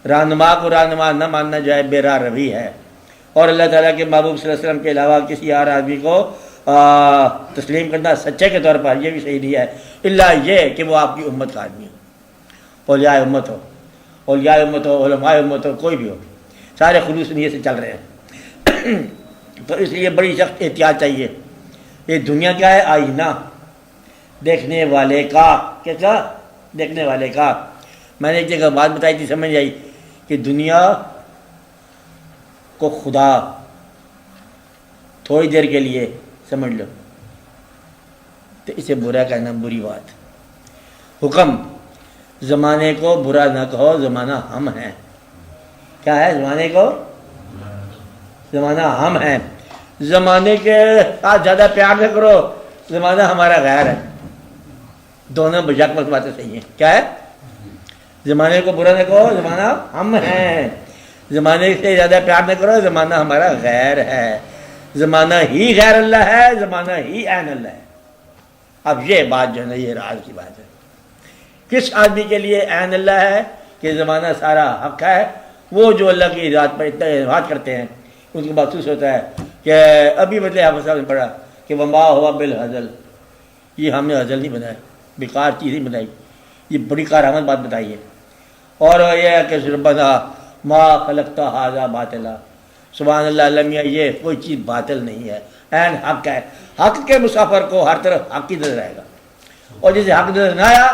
C: رہنما کو رہنما نہ ماننا جو ہے بے راہ روی ہے. اور اللہ تعالیٰ کے محبوب صلی اللہ علیہ وسلم کے علاوہ کسی اور آدمی کو تسلیم کرنا سچے کے طور پر یہ بھی صحیح نہیں ہے, الا یہ کہ وہ آپ کی امت کا آدمی ہو, اولیاء امت ہو, اولیاء امت ہو, علماء امت ہو, کوئی بھی ہو, سارے خلوص نیت سے چل رہے ہیں. تو اس لیے بڑی سخت احتیاط چاہیے. یہ دنیا کیا ہے, آئینہ دیکھنے والے کا. کیسا دیکھنے والے کا. میں نے ایک جگہ بات بتائی تھی, سمجھ آئی کہ دنیا کو خدا تھوڑی دیر کے لیے سمجھ لو تو اسے برا کہنا بری بات. حکم زمانے کو برا نہ کہو, زمانہ ہم ہیں. کیا ہے, زمانے کو, زمانہ ہم ہیں. زمانے کے ساتھ زیادہ پیار نہ کرو, زمانہ ہمارا غیر ہے. دونوں بجاک مت باتیں صحیح ہیں. کیا ہے, زمانے کو برا نہ کہو, زمانہ ہم ہیں. زمانے سے زیادہ پیار نہ کرو, زمانہ ہمارا غیر ہے. زمانہ ہی غیر اللہ ہے, زمانہ ہی عین اللہ ہے. اب یہ بات جو ہے نا, یہ راز کی بات ہے. کس آدمی کے لیے عین اللہ ہے کہ زمانہ سارا حق ہے, وہ جو اللہ کی ذات پر اتنا اعتماد کرتے ہیں, ان کو محسوس ہوتا ہے کہ ابھی بدلے حافظ صاحب نے پڑھا کہ وما ہوا بالحزل, یہ ہم نے حزل نہیں بنایا, بیکار چیز نہیں بنائی, یہ بڑی کارآمد بات بتائی ہے. اور یہ ہے کہ ربنا ما خلقت ھذا باطلا, سبحان اللہ, اللہ میاں یہ کوئی چیز باطل نہیں ہے, عین حق ہے. حق کے مسافر کو ہر طرف حق ہی نظر آئے گا, اور جسے حق نظر نہ آیا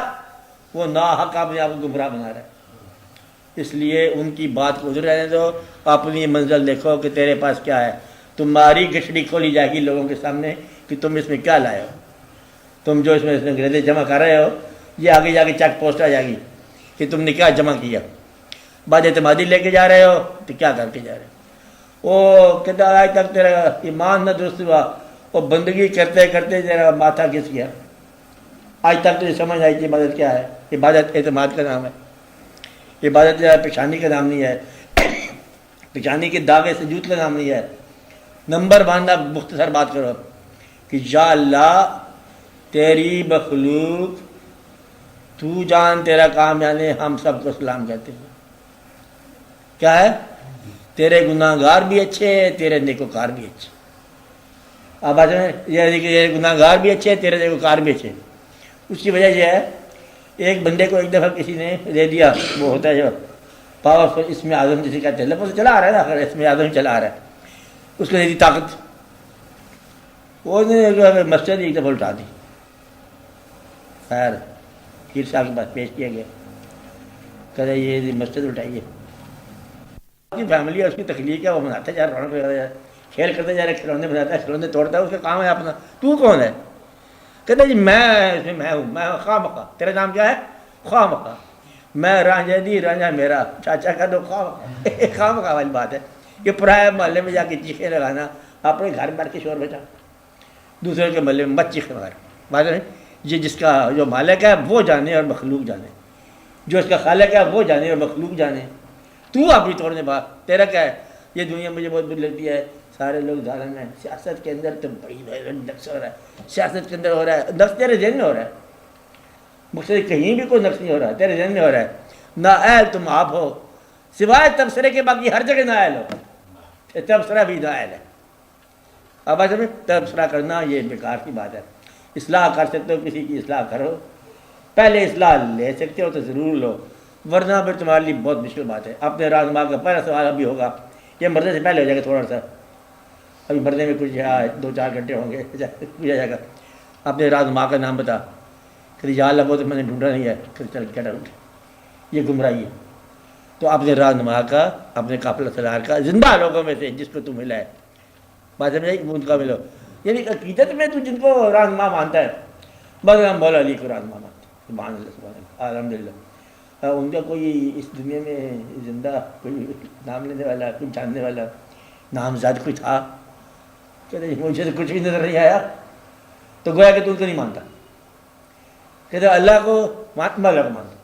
C: وہ نا حق اپنے آپ کو گمراہ بنا رہا ہے. اس لیے ان کی بات کو ادھر رہنے دو, اپنی منزل دیکھو کہ تیرے پاس کیا ہے. تمہاری گچڑی کھولی جائے گی لوگوں کے سامنے کہ تم اس میں کیا لائے ہو. تم جو اس میں انگریزی جمع کر رہے ہو, یہ آگے جا کے چیک پوسٹ آ جائے گی کہ تم نے کیا جمع کیا. بعد اعتمادی لے کے جا رہے ہو تو کیا کر کے جا رہے ہو. وہ کہتا آج تک تیرا ایمان نہ درست ہوا, وہ بندگی کرتے کرتے تیرا ماتھا گھس گیا. آج تک تجھے سمجھ آئی کہ عبادت کیا ہے. عبادت اعتماد کا نام ہے. عبادت جو ہے پیشانی کا نام نہیں ہے، پیشانی کے داغے سجود کا نام نہیں ہے۔ نمبر 1 آپ مختصر بات کرو کہ یا اللہ تیری مخلوق تو جان تیرا کام جانے، ہم سب کو سلام کہتے ہیں۔ کیا ہے؟ تیرے گناہ گار بھی اچھے، تیرے نیکوکار بھی اچھے۔ اب یہ گناہ گار بھی اچھے، تیرے نیکوکار بھی اچھے۔ اس کی وجہ یہ ہے، ایک بندے کو ایک دفعہ کسی نے دے دیا، وہ ہوتا ہے جو پاورفل اسم اعظم جسے کہتے ہیں، لفظ چلا آ رہا ہے نا، اسم اعظم چلا آ رہا ہے، اس کو دے دی طاقت، وہ نے مسجد ایک دفعہ اٹھا دی۔ خیر پیر صاحب کے پاس پیش کیا گیا، کہتے یہ مسجد اٹھائیے، اس کی فیملی ہے، اس کی تخلیق ہے، وہ مناتا جا رہا، رونق لگاتا جا رہا، کھیل کرتے جا رہا، کھلونے بناتا ہے، کھلونے توڑتا ہے، اس کا کام ہے اپنا۔ تو کون ہے؟ کہتے جی میں ہوں، میں خواہ مخواہ۔ تیرا نام کیا ہے؟ خواہ مخواہ۔ میں رانجھا دی، رانجھا میرا، چاچا کا دو خواہ مخواہ۔ خواہ مخواہ والی بات ہے۔ یہ پرائے محلے میں جا کے چیخیں لگانا، اپنے گھر بیٹھ کے شور بچا، دوسرے کے محلے میں مت چیخیں لگانا۔ بات ہے یہ جس کا جو مالک ہے وہ جانے اور مخلوق جانے، جو اس کا خالق ہے وہ جانے اور مخلوق جانے۔ تو اپنی توڑنے بات، تیرا کیا ہے؟ یہ دنیا مجھے بہت بری لگتی ہے، سارے لوگ ظالم ہیں، سیاست کے اندر تو بڑی نقص ہو رہا ہے، سیاست کے اندر ہو رہا ہے، نقص تیرے ذہن میں ہو رہا ہے، مقصد کہیں بھی کوئی نقص نہیں ہو رہا ہے، تیرے ذہن میں ہو رہا ہے۔ نااہل تم آپ ہو، سوائے تبصرے کے باقی ہر جگہ نااہل ہو، تبصرہ بھی نااہل ہے۔ اب ایسے میں تبصرہ کرنا یہ بیکار کی بات ہے۔ اصلاح کر سکتے ہو کسی کی اصلاح کرو، پہلے اصلاح لے سکتے ہو تو ضرور لو، ورنہ پھر تمہارے لیے بہت مشکل بات ہے۔ اپنے رہنما کا پہلا سوال ابھی ہوگا، یہ مرنے سے پہلے ہو جائے گا تھوڑا سا، ابھی مرنے میں کچھ 2-4 گھنٹے ہوں گے، پوچھا جائے گا اپنے رہنما کا نام بتا، کہ یا اللہ وہ تو میں نے ڈھونڈا نہیں ہے، پھر چل کیا ڈھونڈ، یہ گمراہی ہے۔ تو اپنے رہنما کا، اپنے قافلہ سالار کا، زندہ لوگوں میں سے جس کو تم ملا ہے، بات سمجھے، ان کا ملو، یعنی عقیدت میں تو جن کو رہنما مانتا ہے، بس ہم مولا علی کو رہنما مانتے ہیں، سبحان اللہ سبحان اللہ الحمد للہ۔ ان کا کوئی اس دنیا میں زندہ کوئی نام لینے والا، کوئی جاننے والا نامزد کوئی تھا؟ کہتے ہیں مجھے تو کچھ بھی نظر نہیں آیا، تو گویا کہ تو ان کو نہیں مانتا۔ کہتے اللہ کو مانتا، اللہ کو مانتا،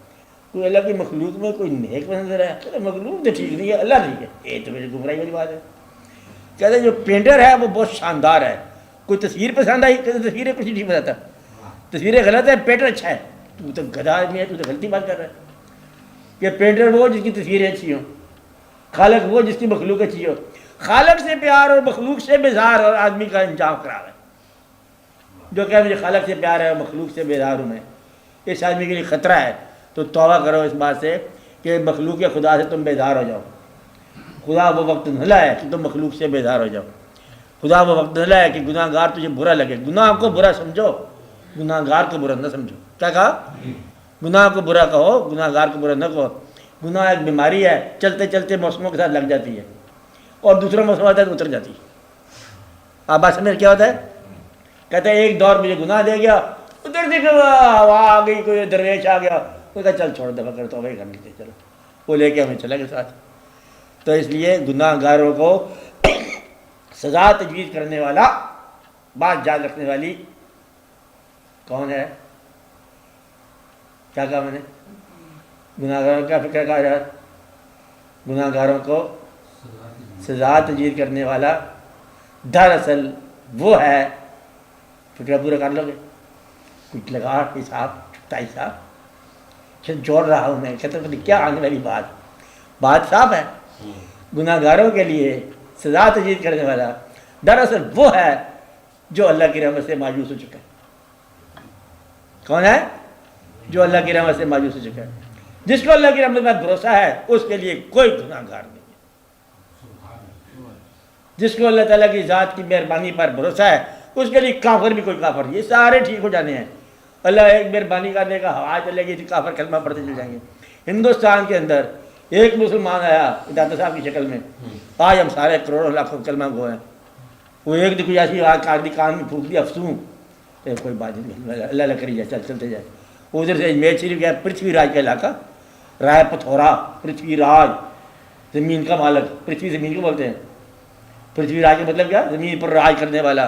C: کوئی اللہ کی مخلوق میں کوئی نیک نظر آیا، کہتے مخلوق تو ٹھیک نہیں ہے، اللہ ٹھیک ہے، یہ تو میری گمراہی والی بات ہے۔ کہتے جو پینٹر ہے وہ بہت شاندار ہے، کوئی تصویر پسند آئی، کہتے تصویریں کچھ نہیں بتاتا، تصویریں غلط ہے، پینٹر اچھا ہے، تو گدھا آدمی ہے، تو غلطی بات کر رہا ہے۔ کہ پینٹر وہ جس کی تصویریں اچھی ہوں، خالق وہ جس کی مخلوق اچھی ہو۔ خالق سے پیار اور مخلوق سے بیزار اور آدمی کا انجام خراب ہے۔ جو کہ مجھے خالق سے پیار ہے اور مخلوق سے بیزار ہوں میں، اس آدمی کے لیے خطرہ ہے۔ تو توبہ کرو اس بات سے کہ مخلوق خدا سے تم بیزار ہو جاؤ۔ خدا وہ وقت نہ لائے کہ تم مخلوق سے بیزار ہو جاؤ، خدا وہ وقت نہ لائے کہ گناہ گار تجھے برا لگے۔ گناہ کو برا سمجھو، گناہ گار کو برا نہ سمجھو۔ کیا کہا؟ گناہ کو برا کہو، گناہ گار کو برا نہ کہو۔ گناہ ایک بیماری ہے، چلتے چلتے موسموں کے ساتھ لگ جاتی ہے، اور دوسرا موسم آتا ہے تو اتر جاتی ہے۔ آپ بات سمجھ کیا ہوتا ہے؟ کہتے ہیں ایک دور مجھے گناہ دے گیا، ادھر دیکھو وہاں آ گئی کوئی درویش آ گیا، وہ کہا چل چھوڑ دفعہ کر، توبہ کر لیتے، چلو وہ لے کے ہمیں چلے گئے ساتھ۔ تو اس لیے گناہ گاروں کو سزا تجویز کرنے والا، بات یاد رکھنے والی کون ہے؟ کیا کہا میں نے؟ گناہ گاروں کا فکر کہا جائے، گناہ گاروں کو سزا تجویز کرنے والا دراصل وہ ہے، فکر پورا کر لو گے، کچھ لگا حساب چھٹا حساب جوڑ رہا ہوں میں، کہتے ہیں کیا آنے والی بات صاف ہے۔ گناہ گاروں کے لیے سزا تجویز کرنے والا دراصل وہ ہے جو اللہ کی رحمت سے مایوس ہو چکا ہے۔ کون ہے؟ جو اللہ کی رحمت سے مایوس ہو چکا ہے۔ جس کو اللہ کی رحمت میں بھروسہ ہے اس کے لیے کوئی گناہ گار نہیں ہے۔ جس کو اللہ تعالیٰ کی ذات کی مہربانی پر بھروسہ ہے اس کے لیے کافر بھی کوئی کافر نہیں، یہ سارے ٹھیک ہو جانے ہیں۔ اللہ ایک مہربانی کرنے کا ہوا چلے گی تو کافر کلمہ پڑھتے چل جائیں گے۔ ہندوستان کے اندر ایک مسلمان آیا ڈاکٹر صاحب کی شکل میں، آج ہم سارے کروڑوں لاکھوں کلمہ گو ہیں۔ وہ ایک کوئی ایسی کان میں پھونک دی افسوں، کوئی بات نہیں، اللہ اللہ کری جائے، چلتے جائے۔ ادھر سے اجمیر شریف گیا، پرتھوی راج کا علاقہ، رائے پتھورا، پرتھوی راج زمین کا مالک، پرتھوی زمین کو بولتے ہیں، پرتھوی راج کا مطلب کیا؟ زمین پر راج کرنے والا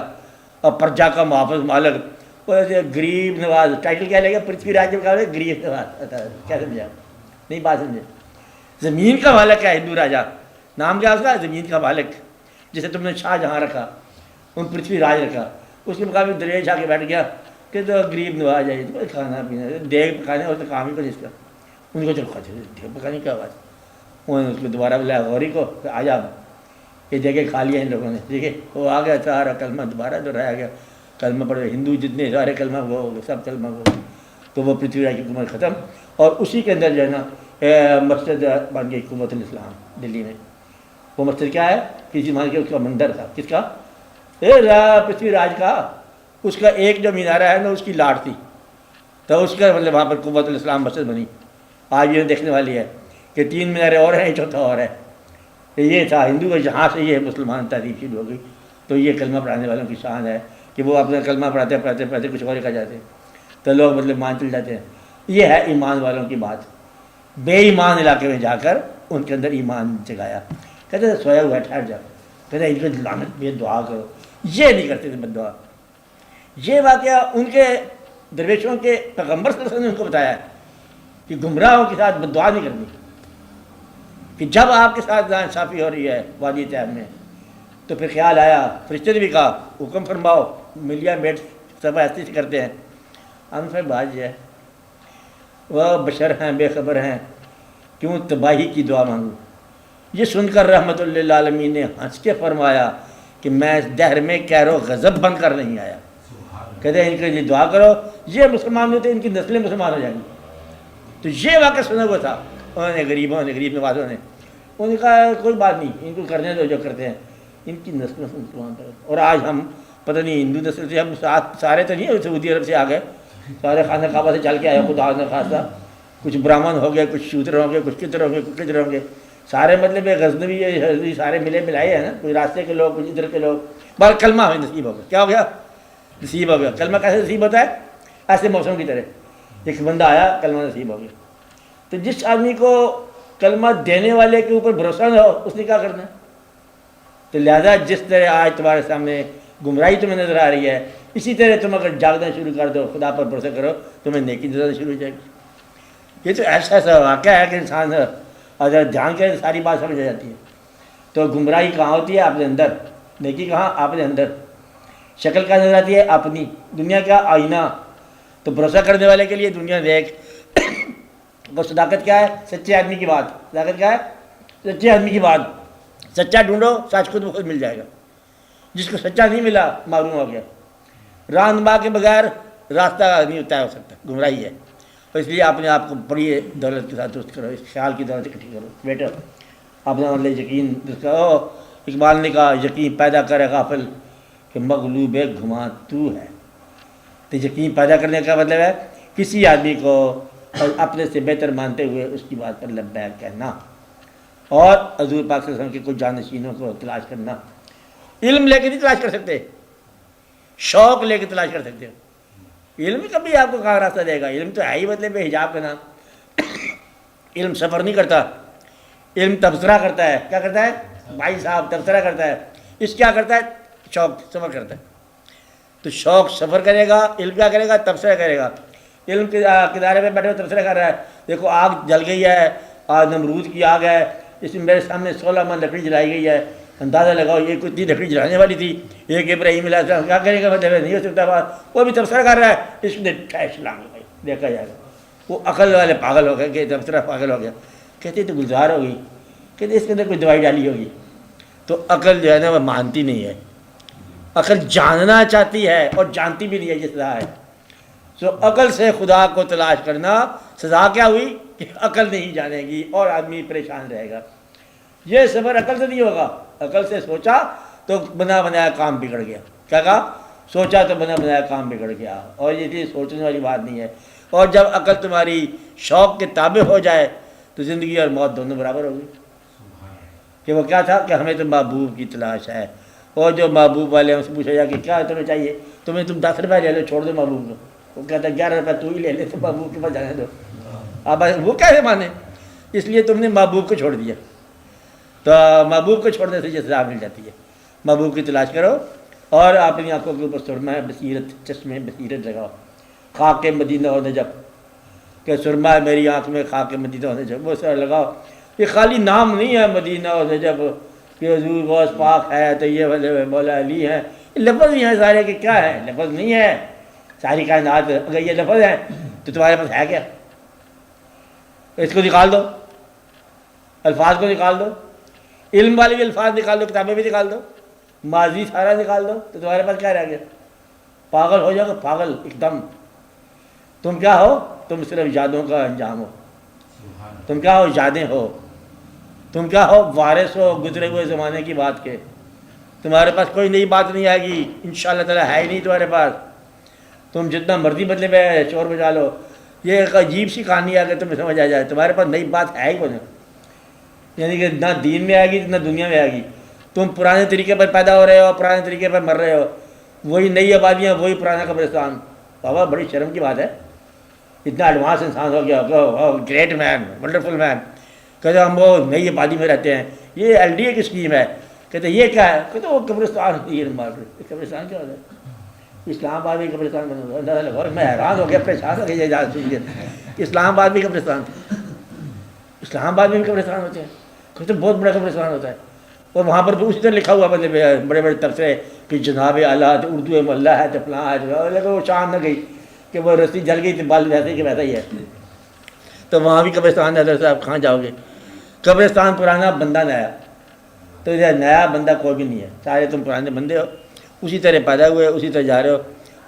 C: اور پرجا کا محافظ مالک۔ غریب نواز ٹائٹل کیا لے گا؟ پرتھوی راج کا غریب نواز، کیا سمجھا؟ نہیں بات سمجھے؟ زمین کا مالک ہے ہندو راجا، نام کیا اس کا؟ زمین کا مالک، جسے تم نے شاہ جہاں رکھا، ان پرتھوی راج رکھا، اس کے مقابل درویش آ کے بیٹھ گیا کہ تو غریب نواز جائے تو کھانا پینا دیگ پکانے اور تو کام ہی کو جس کا، ان کو چلو کھاتے دیگ پکانے کیا بات، انہوں نے اس کو دوبارہ بلایا غوری کو کہ آ جا، یہ جگہ کھا لیا ان لوگوں نے، دیکھے وہ آ گیا سارا کلمہ دوبارہ دہرایا گیا، کلمہ پڑھے ہندو جتنے سارے کلمہ وہ ہو گئے، سب کلمہ وہ، تو وہ پرتھوی راج کی حکومت ختم، اور اسی کے اندر جو ہے نا مسجد بن گئی حکومت الاسلام دلی میں۔ وہ مسجد کیا ہے؟ کسی مان کے اس کا مندر تھا، کس کا؟ پرتھوی راج کا، اس کا ایک جو مینارہ ہے نا اس کی لاٹ تھی، تو اس کا مطلب وہاں پر حکومت الاسلام مسجد بنی، آج یہ دیکھنے والی ہے کہ 3 مینارے اور ہیں، چوتھا اور ہے، یہ تھا ہندو کا، جہاں سے یہ مسلمان تہذیب شروع ہو گئی۔ تو یہ کلمہ پڑھانے والوں کی شان ہے کہ وہ اپنا کلمہ پڑھاتے کچھ اور لکھا جاتے ہیں تو لوگ مطلب مان چل جاتے ہیں۔ یہ ہے ایمان والوں کی بات۔ بے ایمان علاقے میں جا کر ان کے اندر ایمان جگایا، کہتے ہیں سویا ہوا ہے ٹھہر جا، کہتے ہیں ان کو لعنت بھی دعا کرو، یہ نہیں کرتے تھے بد دعا۔ یہ واقعہ ان کے درویشوں کے پیغمبر صلی اللہ علیہ وسلم نے ان کو بتایا ہے کہ گمراہوں کے ساتھ بد دعا نہیں کرنی، کہ جب آپ کے ساتھ ناانصافی ہو رہی ہے وادی طیب میں تو پھر خیال آیا، فرشتے نے بھی کہا حکم فرماؤ، ملیا میٹ سب ایسے سے کرتے ہیں، ہم سے بات یہ ہے وہ بشر ہیں، بے خبر ہیں، کیوں تباہی کی دعا مانگوں۔ یہ سن کر رحمت للعالمین نے ہنس کے فرمایا کہ میں اس دہر میں قہر و غضب بن کر نہیں آیا، کہتے ہیں ان کے لیے دعا کرو، یہ مسلمان ہوتے ان کی نسلیں مسلمان ہو جائیں گی۔ تو یہ واقعہ سنا ہوا تھا انہوں نے، غریبوں نے، غریب نوازوں نے، انہوں نے کہا کوئی بات نہیں، ان کو کرنے دو جو کرتے ہیں، ان کی نسلوں سے مسلمان کرو۔ اور آج ہم پتہ نہیں ہندو نسل سے ہم سارے تو نہیں سعودی عرب سے آ گئے، سارے خانہ کعبہ سے چل کے آئے، خدا نے خاصا، کچھ برہمن ہو گئے، کچھ شودر ہوں گے، کچھ کدھر ہوں گے، کچھ کدھر ہوں گے، سارے مطلب غزنوی سارے ملے ملائے ہیں نا، کوئی راستے کے لوگ، کچھ ادھر کے لوگ، بار کلمہ ہمیں نصیب ہو گیا۔ کیا ہو گیا؟ نصیب ہو گیا۔ کلمہ کیسے نصیب ہوتا ہے؟ ایسے موسم کی طرح ایک بندہ آیا، کلمہ نصیب ہو گیا۔ تو جس آدمی کو کلمہ دینے والے کے اوپر بھروسہ نہ ہو اس نے کیا کرنا ہے؟ تو لہذا جس طرح آج تمہارے سامنے گمراہی تمہیں نظر آ رہی ہے، اسی طرح تم اگر جاگنا شروع کر دو، خدا پر بھروسہ کرو، تمہیں نیکی نظر شروع ہو جائے گی۔ یہ تو ایسا واقعہ ہے کہ انسان اگر دھیان کرے تو ساری بات سمجھ آ جاتی ہے۔ تو گمراہی کہاں ہوتی ہے؟ اپنے اندر، نیکی کہاں؟ اپنے اندر۔ شکل کہاں نظر آتی ہے؟ اپنی۔ دنیا کا آئینہ۔ تو بھروسہ کرنے والے کے لیے دنیا دیکھ۔ وہ صداقت کیا ہے؟ سچے آدمی کی بات۔ صداقت کیا ہے؟ سچے آدمی کی بات۔ سچا ڈھونڈو، سچ خود بخود مل جائے گا۔ جس کو سچا نہیں ملا معلوم ہو گیا۔ رہنما کے بغیر راستہ نہیں طے ہو سکتا، گمراہی ہے۔ تو اس لیے اپنے آپ کو بڑی دولت کے ساتھ درست کرو، اس خیال کی دولت اکٹھی کرو بیٹا، اپنا مطلب یقین درست کرو۔ اقبال نے کہا یقین پیدا کرے غافل کہ مغلوب گھما تو ہے۔ تو یقین پیدا کرنے کا مطلب ہے کسی آدمی کو اپنے سے بہتر مانتے ہوئے اس کی بات پر لبیک کہنا، اور حضور پاک صلی اللہ علیہ وسلم کے کچھ جانشینوں کو تلاش کرنا۔ علم لے کے نہیں تلاش کر سکتے، شوق لے کے تلاش کر سکتے ہو۔ علم کبھی آپ کو کہاں راستہ دے گا؟ علم تو ہے ہی مطلب حجاب کا نام۔ علم سفر نہیں کرتا، علم تبصرہ کرتا ہے۔ کیا کرتا ہے بھائی صاحب؟ تبصرہ کرتا ہے۔ اس کیا کرتا ہے؟ شوق سفر کرتا ہے۔ تو شوق سفر کرے گا، علم کیا کرے گا؟ تبصرہ کرے گا۔ علم کے کنارے پہ بیٹھے ہوئے تبصرہ کر رہا ہے، دیکھو آگ جل گئی ہے، آج نمرود کی آگ ہے، اس میں میرے سامنے 16 من لکڑی جلائی گئی ہے، اندازہ لگاؤ یہ کتنی لکڑی جلانے والی تھی، ایک ابراہیم علیہ السلام کیا کرے گا؟ مطلب نہیں ہو سکتا بات۔ وہ بھی تبصرہ کر رہا ہے، اس نے ٹھیس لانگ بھائی دیکھا جائے گا۔ وہ عقل والے پاگل ہو گئے کہ تبصرہ پاگل ہو گیا، کہتے تو گلزار ہو گئی، کہتے اس کے اندر کوئی دوائی ڈالی ہوگی۔ تو عقل جو ہے نا وہ مانتی نہیں ہے، عقل جاننا چاہتی ہے اور جانتی بھی نہیں ہے یہ سزا ہے۔ سو عقل سے خدا کو تلاش کرنا، سزا کیا ہوئی کہ عقل نہیں جانے گی اور آدمی پریشان رہے گا۔ یہ سفر عقل سے نہیں ہوگا، عقل سے سوچا تو بنا بنایا کام بگڑ گیا۔ کیا کہا؟ سوچا تو بنا بنایا کام بگڑ گیا، اور یہ چیز سوچنے والی بات نہیں ہے۔ اور جب عقل تمہاری شوق کے تابع ہو جائے تو زندگی اور موت دونوں برابر ہوگی۔ کہ وہ کیا تھا کہ ہمیں تو محبوب کی تلاش ہے، اور جو محبوب والے ہیں اس سے پوچھا جائے کہ کیا تمہیں چاہیے؟ تم 10 روپئے لے لو، چھوڑ دو محبوب کو۔ وہ کہتا ہے 11 روپئے تو ہی لے لے، تو محبوب کے پاس جانے دو۔ اب وہ کیسے مانے؟ اس لیے تم نے محبوب کو چھوڑ دیا۔ تو محبوب کو چھوڑنے سے یہ سزا مل جاتی ہے۔ محبوب کی تلاش کرو اور اپنی آنکھوں کے اوپر سرما بصیرت، چشمے بصیرت لگاؤ۔ خاک مدینہ و نجف کہ سرما میری آنکھ میں، خاک مدینہ و نجف، وہ سر لگاؤ یہ خالی نام نہیں ہے مدینہ اور نجف کہ حضور غوث پاک ہے تو یہ والے مولا علی ہیں، یہ لفظ ہی ہیں سارے کہ کیا ہے، لفظ نہیں ہے ساری کائنات. اگر یہ لفظ ہیں تو تمہارے پاس ہے کیا؟ اس کو نکال دو، الفاظ کو نکال دو، علم والے بھی الفاظ نکال دو، کتابیں بھی نکال دو، ماضی سارا نکال دو، تو تمہارے پاس کیا رہ گیا؟ پاگل ہو جاؤ، پاگل ایک دم. تم کیا ہو؟ تم صرف یادوں کا انجام ہو. تم کیا ہو؟ یادیں ہو. تم کیا ہو؟ وارث ہو گزرے ہوئے زمانے کی بات کے. تمہارے پاس کوئی نئی بات نہیں آئے گی انشاءاللہ تعالیٰ، ہے ہی نہیں تمہارے پاس. تم جتنا مرضی بدلے میں شور بجا لو، یہ ایک عجیب سی کہانی ہے کہ تمہیں سمجھ آ جائے تمہارے پاس نئی بات ہے ہی کوئی نہیں. یعنی کہ نہ دین میں آئے گی نہ دنیا میں آئے گی. تم پرانے طریقے پر پیدا ہو رہے ہو، پرانے طریقے پر مر رہے ہو، وہی نئی آبادیاں، وہی پرانا قبرستان. بابا بڑی شرم کی بات ہے، اتنا ایڈوانس انسان ہو گیا، گریٹ مین، ونڈرفل مین، کہتے ہم وہ نئی آبادی میں رہتے ہیں، یہ ایل ڈی اے کی اسکیم ہے. کہتے یہ کیا ہے؟ کہتے وہ قبرستان ہوتی ہے. قبرستان کیا ہوتا ہے؟ اسلام آباد میں قبرستان بنا ہوا. میں حیران ہو گیا، پریشان ہو گیا. یہ یاد سنیے، اسلام آباد میں قبرستان تھے، اسلام آباد میں بھی قبرستان ہوتے ہیں. کہتے بہت بڑا قبرستان ہوتا ہے، اور وہاں پر بھی اسی طرح لکھا ہوا مطلب بڑے بڑے تبصرے کہ جناب اعلیٰ اردو محلہ ہے تو فلاں ہے. لیکن وہ شان نہ گئی کہ وہ رسی جل گئی تو بال ویسے کہ ویسا ہی ہے. تو وہاں بھی قبرستان ہے. حضرت صاحب کہاں جاؤ گے؟ قبرستان پرانا، بندہ نیا. تو یہ نیا بندہ کوئی بھی نہیں ہے، سارے تم پرانے بندے ہو، اسی طرح پیدا ہوئے، اسی طرح جا رہے ہو.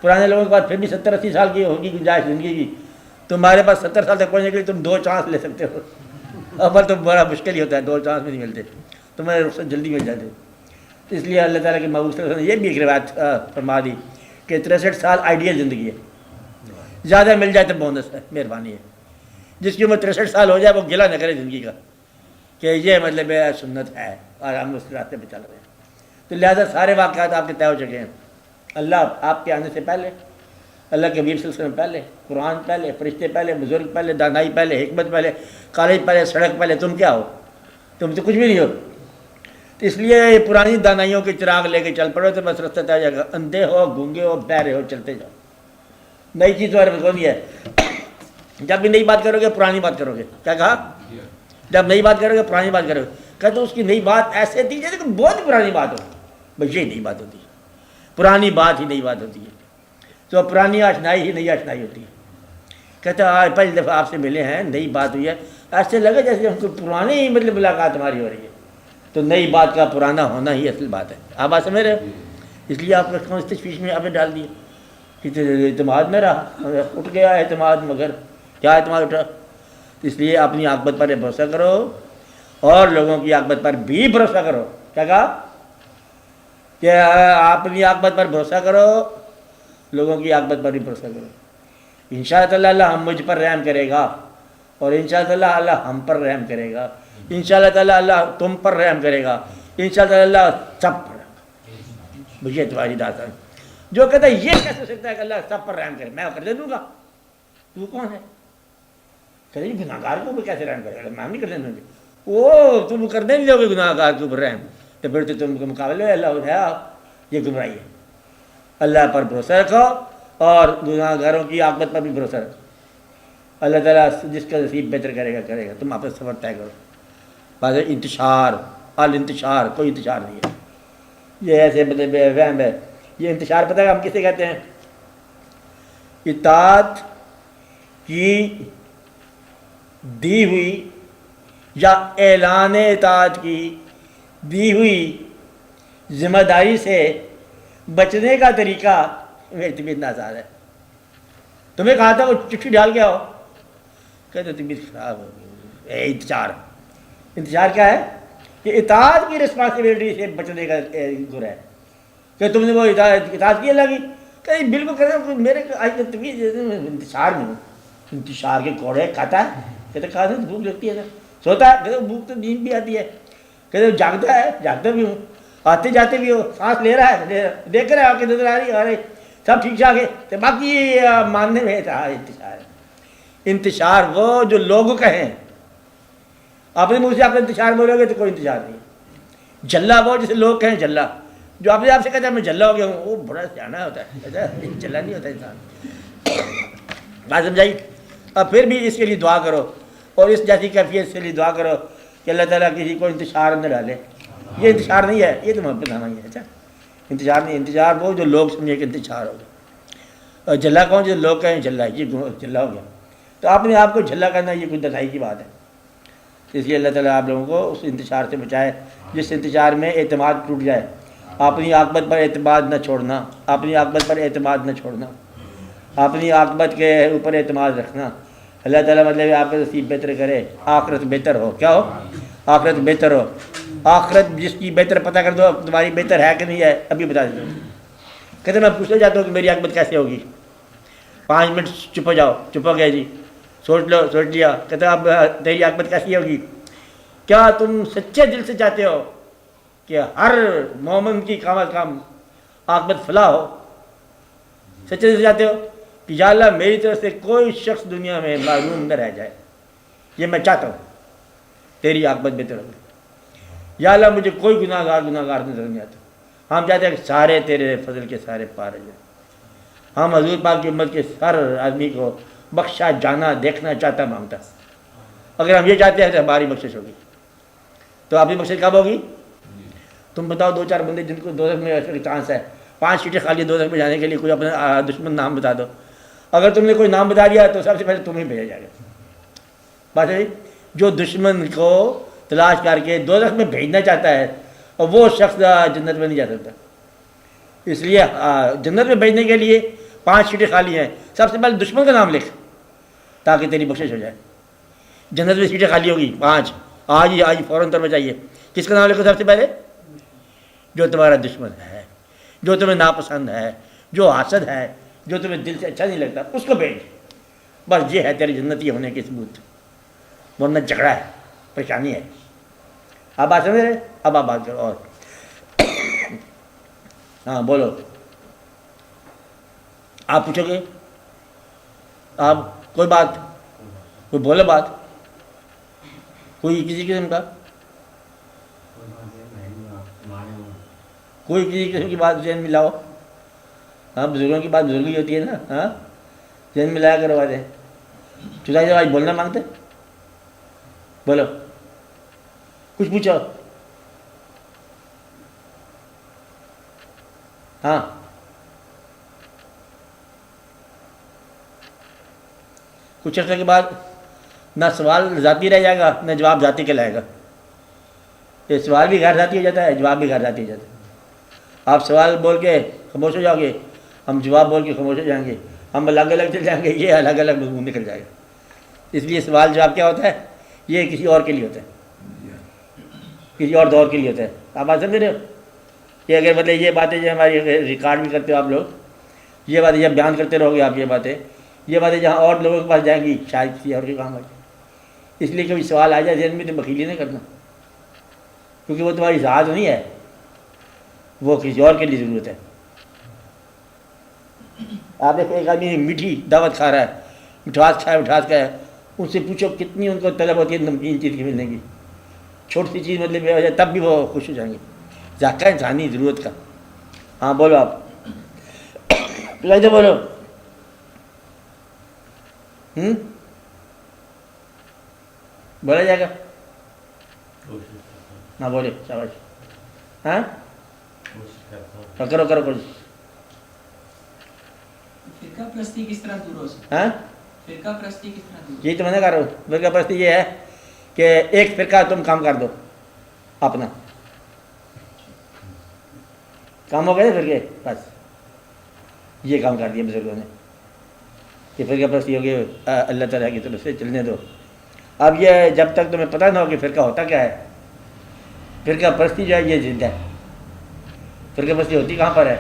C: پرانے لوگوں کے پاس پھر بھی 70-80 سال کی ہوگی گنجائش زندگی کی. تمہارے پاس 70 سال تک پہنچنے کے لیے تم 2 چانس لے سکتے ہو. اول تو بڑا مشکل ہی ہوتا ہے، 2 چانس بھی نہیں ملتے، تمہیں رخصت جلدی مل جاتے. اس لیے اللہ تعالیٰ کے محبوب صلی اللہ علیہ وسلم نے یہ بھی ایک روایت فرما دی کہ 63 سال آئیڈیل زندگی ہے. زیادہ مل جائے تو بونس ہے، مہربانی ہے. جس کی عمر 63 سال ہو جائے وہ گلہ نہ کرے زندگی کا کہ یہ مطلب سنت ہے اور ہم اس راستے پہ چل رہے ہیں. تو لہٰذا سارے واقعات آپ کے طے ہو چکے ہیں. اللہ آپ کے آنے سے پہلے، اللہ کے حبیب صلی اللہ علیہ وسلم پہلے، قرآن پہلے، فرشتے پہلے، بزرگ پہلے، دانائی پہلے، حکمت پہلے، کالج پہلے، سڑک پہلے. تم کیا ہو؟ تم تو کچھ بھی نہیں ہو. تو اس لیے پرانی دانائیوں کے چراغ لے کے چل پڑو تو بس رستہ طے ہو جائے گا. اندھے ہو، گونگے ہو، بہرے ہو، چلتے جاؤ. نئی چیز تمہارے پاس نہیں ہے. جب بھی نئی بات کرو گے پرانی بات کرو گے. کیا کہا؟ جب نئی بات کرو گے پرانی بات کرو گے. کہتے اس کی نئی بات ایسے تھی جیسے کہ بہت پرانی بات ہو. بس یہی نئی بات ہوتی ہے، پرانی بات ہی نئی بات ہوتی ہے. تو پرانی آشنائی ہی نئی آشنائی ہوتی ہے. کہتے آج پہلی دفعہ آپ سے ملے ہیں، نئی بات ہوئی ہے، ایسے لگے جیسے ہم کو پرانی ہی مطلب ملاقات ہماری ہو رہی ہے. تو نئی بات کا پرانا ہونا ہی اصل بات ہے. آپ بات سمجھ رہے ہو؟ اس لیے آپ کو اس تشویش میں آپ نے ڈال دیے کہ اعتماد میں رہا، اٹھ گیا اعتماد. مگر کیا اعتماد اٹھا؟ اس لیے اپنی عاقبت پر بھروسہ کرو اور لوگوں کی عاقبت پر بھی بھروسہ کرو. کیا کہا؟ کہ اپنی عاقبت پر بھروسہ کرو، لوگوں کی عاقبت پر بھی بھروسہ کرو. انشاءاللہ اللہ ہم مجھ پر رحم کرے گا، اور انشاءاللہ اللہ ہم پر رحم کرے گا. انشاءاللہ تعالیٰ اللہ تم پر رحم کرے گا. انشاءاللہ اللہ سب پر رحم. مجھے تمہاری دعوت ہے. جو کہتا ہے یہ کیسے ہو سکتا ہے کہ اللہ سب پر رحم کرے؟ میں کر دے دوں گا. تو کون ہے؟ کہتے ہیں گناہ گار کو بھی کیسے رحم کرے گا؟ میں نہیں کرنے دوں گی. وہ تم کر دیں گے گناہ گار کے اوپر رحم، تو پھر تو تم کے مقابلے میں اللہ ہے. یہ گمراہی ہے. اللہ پر بھروسہ رکھو اور گناہ گاروں کی عاقبت پر بھی بھروسہ رکھو. اللہ تعالیٰ جس کا نصیب بہتر کرے گا کرے گا. تم آپ سفر طے کرو. بات ہے انتشار، الانتشار، کوئی انتشار نہیں ہے. یہ ایسے مطلب وہم ہے. یہ انتشار پتہ ہے ہم کسے کہتے ہیں؟ اطاعت کی دی ہوئی یا اعلان اطاعت کی دی ہوئی ذمہ داری سے بچنے کا طریقہ میری طبیعت ناساز ہے. تمہیں کہا تھا وہ چٹھی ڈال کے آؤ، کہتے طبیعت خراب ہو گئی. انتشار، انتشار کیا ہے؟ کہ اطاعت کی رسپانسبلٹی سے بچنے کا گر ہے. کہ تم نے وہ اطاعت کی اللہ کی، کہ بالکل کہتے میرے طبیعت انتشار میں ہوں. انتشار کے کوڑے کھاتا ہے، کہتے کھاتے بھوک لگتی ہے، سوتا ہے، کہتے بھوک تو نیند بھی آتی ہے، کہتے جاگتا ہے، جاگتا بھی ہوں، آتے جاتے بھی ہو، سانس لے رہا ہے، دیکھ رہا ہے کہ نظر آ رہی ہے سب ٹھیک ٹھاک ہے. تو باقی ماننے میں انتشار ہے. انتشار وہ جو لوگ کہیں، اپنے منہ سے آپ انتشار بولو گے تو کوئی انتشار نہیں. جلا وہ جسے لوگ کہیں جلا، جو اپنے آپ سے کہتا ہے میں جلا ہو گیا ہوں، وہ بڑا سیانا ہوتا ہے. جلا نہیں ہوتا انسان. بات سمجھائی؟ اب پھر بھی اس کے لیے دعا کرو اور اس جیسی کیفیت کے لیے دعا کرو کہ اللہ تعالیٰ کسی کو انتشار نہ ڈالے. یہ انتشار نہیں ہے, یہ تو محبت نامہ ہی ہے. اچھا انتشار نہیں, انتشار وہ جو لوگ سمجھے کہ انتشار ہوگا. اور جھلا کون جو لوگ کہیں جھلا ہے, یہ جھلا ہو گیا. تو آپ نے آپ کو جھلا کرنا یہ کوئی دلائی کی بات ہے. اس لیے اللہ تعالیٰ آپ لوگوں کو اس انتشار سے بچائے جس انتشار میں اعتماد ٹوٹ جائے. اپنی عاقبت پر اعتماد نہ چھوڑنا, اپنی عاقبت پر اعتماد نہ چھوڑنا, اپنی عاقبت کے اوپر اعتماد رکھنا. اللہ تعالیٰ مطلب آپ کا نصیب بہتر کرے, آخرت بہتر ہو. کیا ہو؟ آخرت بہتر ہو. آخرت جس کی بہتر پتہ کر دو تمہاری بہتر ہے کہ نہیں ہے ابھی بتا دیتا ہوں. کہتے میں پوچھنا چاہتا ہوں کہ میری عاقبت کیسے ہوگی. 5 منٹ چپ ہو جاؤ, چپ ہو گیا جی, سوچ لو, سوچ لیا. کہتے اب تیری عاقبت کیسی ہوگی؟ کیا تم سچے دل سے چاہتے ہو کہ ہر مومن کی کم از کم عاقبت فلاح ہو؟ سچے دل سے چاہتے ہو کہ یا اللہ میری طرف سے کوئی شخص دنیا میں معلوم نہ رہ جائے, یہ میں چاہتا ہوں, تیری عاقبت بہتر ہوگی. یا اللہ مجھے کوئی گناہ گار نظر نہیں آتا. ہم چاہتے ہیں کہ سارے تیرے فضل کے سارے پار جائیں. ہم حضور پاک کی امت کے ہر آدمی کو بخشا جانا دیکھنا چاہتا مانگتا. اگر ہم یہ چاہتے ہیں تو ہماری بخشش ہوگی. تو آپ کی بخشش کب ہوگی؟ تم بتاؤ 2-4 بندے جن کو دوزخ میں ایسے چانس ہے, 5 سیٹیں خالی دوزخ میں جانے کے لیے, کوئی اپنا دشمن نام بتا دو. اگر تم نے کوئی نام بتا دیا تو سب سے پہلے تمہیں بھیجا جائے گا. بات ہے, جو دشمن کو تلاش کر کے دوزخ میں بھیجنا چاہتا ہے اور وہ شخص جنت میں نہیں جا سکتا. اس لیے جنت میں بھیجنے کے لیے 5 سیٹیں خالی ہیں. سب سے پہلے دشمن کا نام لکھ تاکہ تیری بخشش ہو جائے. جنت میں سیٹیں خالی ہوگی 5, آج ہی فوراً طور پہ چاہیے. کس کا نام لکھو سب سے پہلے؟ جو تمہارا دشمن ہے, جو تمہیں ناپسند ہے, جو حاسد ہے, جو تمہیں دل سے اچھا نہیں لگتا, اس کو بھیج. بس یہ ہے تیری جنتی ہونے کے ثبوت, ورنہ جھگڑا ہے, پریشانی ہے. آپ بات سمجھ رہے؟ اب آپ بات کرو. اور ہاں بولو, آپ پوچھو گے, آپ کوئی بات, کوئی بولو بات, کوئی کسی قسم کا, کوئی کسی قسم کی بات ذہن میں لاؤ. ہاں بزرگوں کی بات بزرگی ہوتی ہے نا. ہاں ذہن میں لایا کرو باتیں. چوتھائی جب آج بولنا مانگتے, بولو, کچھ پوچھو. ہاں کچھ عرصے کے بعد نہ سوال ذاتی رہ جائے گا نہ جواب ذاتی کہلائے گا. یہ سوال بھی غیر ذاتی ہو جاتا ہے, جواب بھی غیر ذاتی ہو جاتا ہے. آپ سوال بول کے خاموش ہو جاؤ گے, ہم جواب بول کے خاموش ہو جائیں گے, ہم الگ الگ چل جائیں گے, یہ الگ الگ مضمون نکل جائے گا. اس لیے سوال جواب کیا ہوتا ہے, یہ کسی اور کے لیے ہوتا ہے, کسی اور دور کے لیے ہوتا ہے. آپ بات سمجھ رہے ہو کہ اگر مطلب یہ باتیں جو ہماری ریکارڈ بھی کرتے ہو آپ لوگ, یہ باتیں جب بیان کرتے رہو گے آپ, یہ باتیں جہاں اور لوگوں کے پاس جائیں گی شاید کسی اور کے کام آ جائے. اس لیے کبھی سوال آ جائے ذہن میں تو بخیلی نہیں کرنا, کیونکہ وہ تمہاری ذات نہیں ہے, وہ کسی اور کے لیے ضرورت ہے. آپ دیکھو ایک آدمی میٹھی دعوت کھا رہا ہے, مٹھاس کھایا, ان سے پوچھو کتنی ان کو طلب ہوتی ہے نمکین چیز کی ملنے کی, چھوٹی سی چیز مطلب ہو جائے تب بھی وہ خوش ہو جائیں گے. ذائقہ انسانی ضرورت کا. ہاں بولو آپ, بولو. بولا جائے گا, ہاں بولے, شاباش. ہاں کرو
D: فرقہ پرستی کس طرح دور ہو سکتی
C: ہے؟
D: فرقہ پرستی کس طرح دور؟
C: یہی تو میں نے کہا رہا ہوں. فرقہ پرستی یہ ہے کہ ایک فرقہ تم کام کر دو اپنا, کام ہو گئے فرقے, بس یہ کام کر دیا بزرگوں نے کہ فرقہ پرستی ہو گئی, اللہ تعالیٰ کی طرف سے چلنے دو. اب یہ جب تک تمہیں پتہ نہ ہو کہ فرقہ ہوتا کیا ہے, فرقہ پرستی جو ہے یہ زندہ ہے. فرقہ پرستی ہوتی کہاں پر ہے؟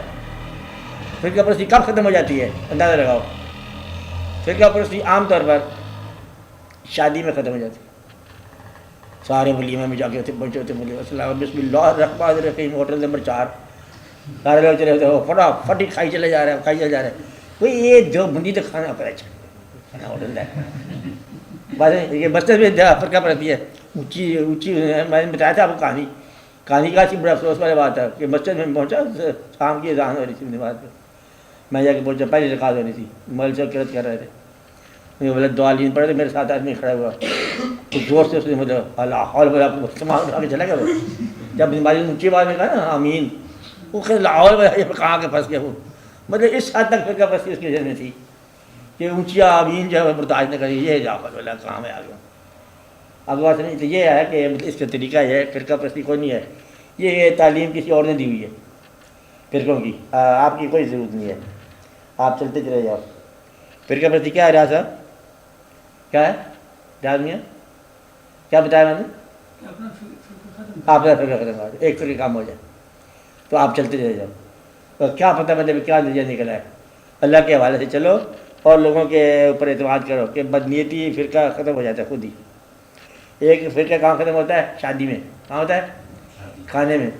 C: فرقہ پرستی کب ختم ہو جاتی ہے اندازہ لگاؤ. فرقہ پرستی عام طور پر شادی میں ختم ہو جاتی ہے. سارے ولیمے میں جا کے پہنچے ہوتے, بولے السلام بسم اللہ الرحمن الرحیم, ہوٹل نمبر 4, سارے لوگ چلے ہوتے ہو, فٹافٹ ہی کھائی چلے جا رہے ہیں. کوئی یہ جو بندی تو کھانا پر اچھا کھانا ہوٹل ہے. بات یہ مسجد میں فرقہ پرستی ہے اونچی. میں نے بتایا تھا آپ کو کہانی کا بڑا افسوس والی بات ہے کہ مسجد میں پہنچا, شام کی اذان ہو رہی تھی نماز پہ, میں جا کے پہنچا, پہلی رکعت ہو رہی تھی, مول سے قرات کر رہے تھے. بولے دو عالین پڑے تو میرے ساتھ آدمی کھڑا ہوا تو زور سے اس نے مطلب اللہ حول ولا قوت سامان اٹھا کے چلا گیا وہ. جب ہماری اونچی آواز میں کہا نا آمین وہ کہ لا حول ولا کہاں کے پھنس گیا وہ. مطلب اس حد تک فرقہ پرستی اس کی ذہن میں تھی کہ اونچی آمین جو ہے برداشت نہ کری. یہ لا حول ولا کہاں میں آ گیا. اب بات نہیں تو یہ ہے کہ اس کا طریقہ یہ فرقہ پرستی کوئی نہیں ہے. یہ تعلیم کسی اور نے دی ہوئی ہے فرقوں کی. آپ کی کوئی ضرورت نہیں ہے. آپ چلتے چلے جاؤ. فرقہ پرستی کیا ہے ریاض صاحب؟ کیا ہے ریاض میاں؟ کیا بتایا میں نے؟ آپ کا فرقہ ختم ہو جائے, ایک فرقہ کام ہو جائے تو آپ چلتے چلے جاؤ. تو کیا پتہ مطلب کیا نتیجہ نکلا ہے. اللہ کے حوالے سے چلو اور لوگوں کے اوپر اعتماد کرو کہ بدنیتی فرقہ ختم ہو جاتا ہے خود ہی. ایک فرقہ کہاں ختم ہوتا ہے؟ شادی میں. کہاں ہوتا ہے؟ کھانے میں.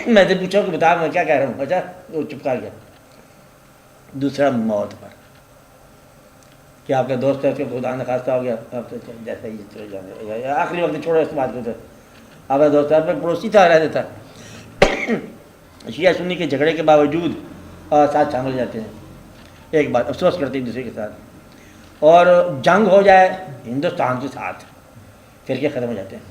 C: میں سے پوچھو کہ بتا میں کیا کہہ رہا ہوں. اچھا وہ چپکا گیا. دوسرا موت پر کہ آپ کا دوست ہے اس کو خدا نخواستہ ہو گیا آپ تو جیسا ہی چلے جانے آخری وقت چھوڑو اس بات کو. تو آپ کا دوست آپ پڑوسی تھا رہتا تھا. شیعہ سنی کے جھگڑے کے باوجود ساتھ شامل ہو جاتے ہیں. ایک بات افسوس کرتے ہیں دوسرے کے ساتھ. اور جنگ ہو جائے ہندوستان کے ساتھ فرقے ختم ہو جاتے ہیں.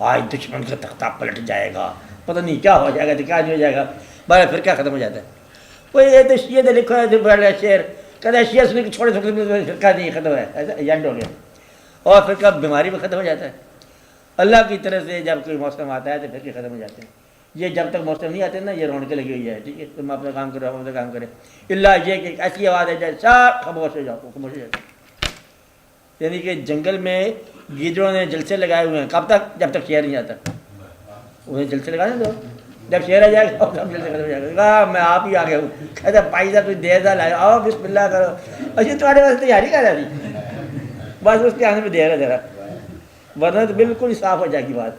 C: آج دشمن کا تختہ پلٹ جائے گا, پتہ نہیں کیا ہو جائے گا تو کیا نہیں ہو جائے گا, بڑا فرقہ ختم ہو جاتا ہے. وہ یہ تو شیعہ نے لکھا ہے بڑا شعر کہتا ہے شیعہ سنی کے چھوڑے فرقہ نہیں ختم ہے, ایسا ایجنٹ ہو گیا. اور فرقہ بیماری میں ختم ہو جاتا ہے. اللہ کی طرف سے جب کوئی موسم آتا ہے تو فرقے ختم ہو جاتے ہیں. یہ جب تک موسم نہیں آتے نا یہ رونقیں لگی ہوئی ہے. ٹھیک ہے تم اپنا کام کرو ہم اپنا کام کریں. اللہ یہ کہ ایسی آواز ہے جائے سب خاموش ہو جاؤ, خاموش ہو جاؤ. یعنی کہ جنگل میں گیدڑوں نے جلسے لگائے ہوئے ہیں. کب تک؟ جب تک شیر نہیں آتا. انہیں جلسے لگانے دو, جب شیر آ جائے گا سب جلسے ختم ہو جائے گا. میں آپ ہی آ گیا ہوں. کہتا بھائی صاحب کوئی دیر لائے آؤ بسم اللہ کرو. اچھا تمہارے پاس تیاری کر رہا تھی بس اس کے آنے میں دیر ہے ذرا, ورنہ تو بالکل صاف ہو جائے گی بات.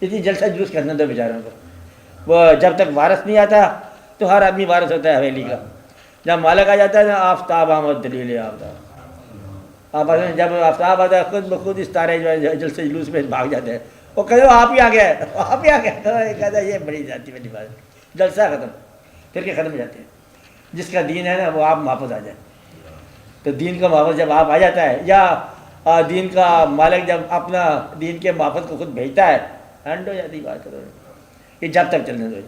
C: اتنی جلسہ جلوس کرنا دو بیچاروں کو. وہ جب تک وارث نہیں آتا تو ہر آدمی وارث ہوتا ہے حویلی کا. جب مالک آ جاتا ہے نا آفتاب آمد دلیل آفتاب. آپ جب آفتاب آتا ہے خود بخود اس تارے جو ہے جلسے جلوس میں بھاگ جاتے ہیں. وہ کہتے آپ ہی آ گئے آپ ہی آ گئے. کہتا ہے یہ بڑی جاتی والی بات. جلسہ ختم, پھر کے ختم ہو جاتے ہیں. جس کا دین ہے نا وہ آپ محافظ آ جائے. تو دین کا محافظ جب آپ آ جاتا ہے یا دین کا مالک جب اپنا دین کے محافظ کو خود بھیجتا ہے ہینڈ ہو جاتی بات. کرو کہ جب تک چلنے دو,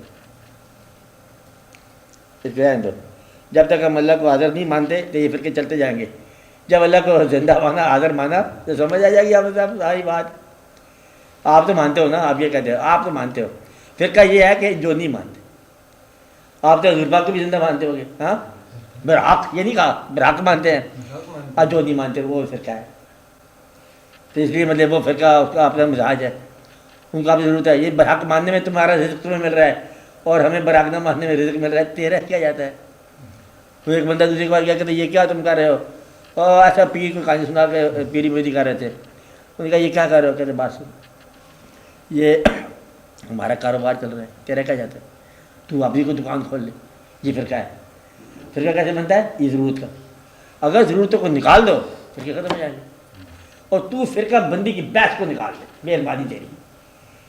C: دو جب تک ہم اللہ کو حاضر نہیں مانتے تو یہ فرقے چلتے جائیں گے. جب اللہ کو زندہ مانا حاضر مانا تو سمجھ آ جائے گی آپ ساری بات. آپ تو مانتے ہو نا, آپ یہ کہتے ہو آپ تو مانتے ہو. فرقہ یہ ہے کہ جو نہیں مانتے. آپ تو حضور پاک کو بھی زندہ مانتے ہو گے. ہاں برحق یہ نہیں کہا, برحق مانتے ہیں. اور جو نہیں مانتے وہ فرقہ ہے. تو اس لیے مطلب وہ فرقہ اس کا اپنا مزاج ہے, ان کو آپ کی ضرورت ہے. یہ برحق ماننے میں تمہارا رزق تمہیں مل رہا ہے اور ہمیں برحق نہ ماننے میں رزق مل رہا ہے. تیرا کیا جاتا ہے. وہ ایک بندہ دوسرے کے بعد کیا کہتے یہ کیا تم کر رہے ہو. اور ایسا پیر کو کہانی سنا کے پیری میری کر رہے تھے. انہوں نے کہا یہ کیا کر رہے ہو. کہتے بات سن یہ ہمارا کاروبار چل رہا ہے, تیرا کیا جاتا ہے, تو اپنی کو دکان کھول لے. یہ فرقہ ہے. فرقہ کیسے بنتا ہے؟ یہ ضرورت کا. اگر ضرورتوں کو نکال دو فرقے ختم ہو جائیں گے. اور تو فرقہ بندی کی بحث کو نکال دے, مہربانی تیری.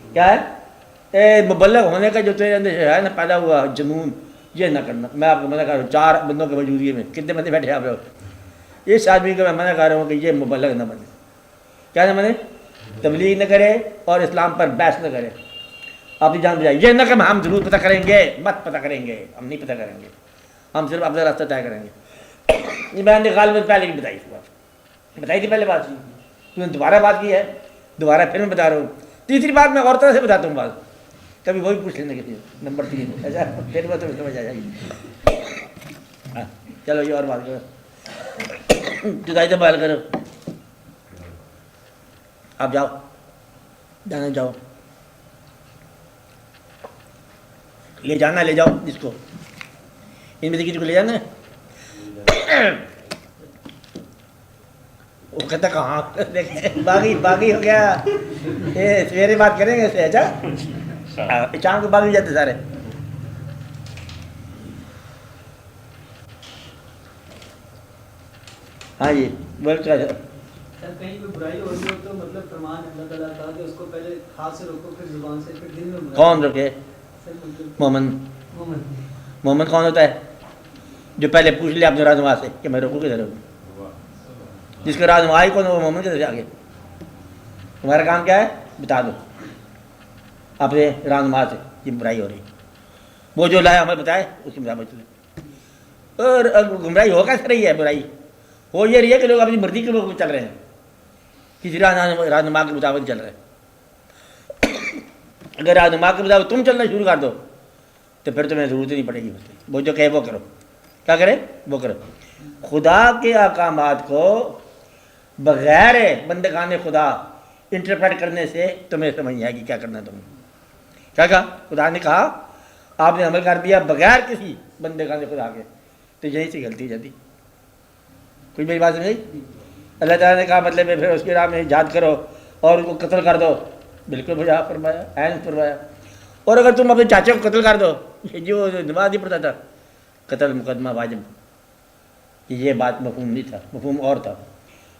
C: کیا ہے مبلغ ہونے کا جو تیرے اندر ہے نا پیدا ہوا جنون, یہ نہ کرنا. میں آپ کو منع کر رہا ہوں 4 بندوں کے موجودگی میں کتنے بندے بیٹھے آپ لوگ, اس آدمی کو میں منع کر رہا ہوں کہ یہ مبلغ نہ بنے. کیا نہ بنے؟ تبلیغ نہ کرے اور اسلام پر بحث نہ کرے. آپ کی جان بجائے یہ نہ کہ ہم ضرور پتہ کریں گے, مت پتہ کریں گے, ہم نہیں پتہ کریں گے, ہم صرف اپنا راستہ طے کریں گے. یہ میں نے غالب پہلے بھی بتائی تھی بات, بتائی تھی پہلے بات. تو نے دوبارہ بات کی ہے, دوبارہ پھر میں بتا رہا ہوں. تیسری بات میں اور طرح سے بتاتا ہوں بات, کبھی وہی پوچھ لینا کسی نمبر 3. ایسا پھر میں تمہیں سمجھ آ جائے گی. ہاں چلو یہ اور بات کرو, جدائی سے بال کرو. آپ جاؤ, جانا جاؤ, لے جانا لے جاؤ جس کو, ان میں سے کسی کو لے جانا ہے. وہ کہتا کہاں باغی ہو گیا. یہ سویرے بات کریں گے اس سے. اچھا شام کو باغی جاتے سارے. ہاں جی بول کیا
E: کہیں کوئی برائی ہو رہی ہو تو مطلب فرمان اللہ تعالیٰ کا کہ اس کو پہلے ہاتھ سے روکو پھر زبان سے پھر دل میں.
C: کون روکے؟ محمد کون ہوتا ہے جو پہلے پوچھ لے اپنے رہنما سے کہ میں روکوں کدھر روکوں. جس کا رہنمائی کو وہ مومن کے طرف آگے. تمہارا کام کیا ہے؟ بتا دو اپنے رہنما سے یہ برائی ہو رہی. وہ جو لایا ہمیں بتائے اس کے مطابق چلے. اور گمراہی ہو کیسے رہی ہے؟ برائی ہو یہ رہی ہے کہ لوگ اپنی مرضی کے لوگ چل رہے ہیں، کسی رہنما کے مطابق چل رہے ہیں. اگر رہنما کے مطابق تم چلنا شروع کر دو تو پھر تمہیں ضرورت نہیں پڑے گی. وہ جو کہے وہ کرو. کیا کرے؟ وہ کرو. خدا کے احکامات کو بغیر بندگان خدا انٹرپریٹ کرنے سے تمہیں سمجھ نہیں آئے گی کیا کرنا تمہیں. کیا کہا؟ خدا نے کہا آپ نے عمل کر دیا بغیر کسی بندگان خدا کے، تو یہیں سے غلطی ہو جاتی. کچھ میری بات سمجھ؟ اللہ تعالیٰ نے کہا مطلب ہے پھر اس کے راہ میں جہاد کرو اور ان کو قتل کر دو. بالکل بجا فرمایا، عین فرمایا. اور اگر تم اپنے چاچے کو قتل کر دو، یہ جو نماز نہیں پڑھتا تھا، قتل مقدمہ واجب. یہ بات مفہوم نہیں تھا. مفہوم اور تھا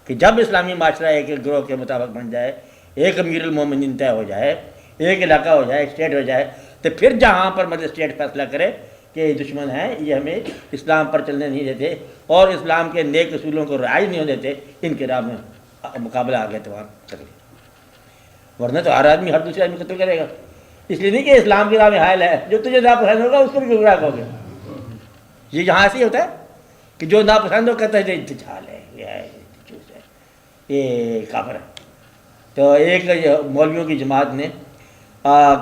C: کہ جب اسلامی معاشرہ ایک گروہ کے مطابق بن جائے، ایک امیر المومنین طے ہو جائے، ایک علاقہ ہو جائے، اسٹیٹ ہو جائے، تو پھر جہاں پر مطلب اسٹیٹ فیصلہ کرے کہ یہ دشمن ہیں، یہ ہمیں اسلام پر چلنے نہیں دیتے اور اسلام کے نیک اصولوں کو رعایت نہیں ہونے دیتے، ان کے راہ میں مقابلہ آ گیا تو وہاں تکلیف. ورنہ تو ہر آدمی ہر دوسرے آدمی قتل کرے گا. اس لیے نہیں کہ اسلام کے راہ میں حائل ہے، جو تجھے ناپسند ہوگا اس کو بھی گمراہ کہو گے. یہ یہاں ایسے ہی ہوتا ہے کہ جو ناپسند ہو کہتا ہے جھال ہے، یہ کافر ہے. تو ایک مولویوں کی جماعت نے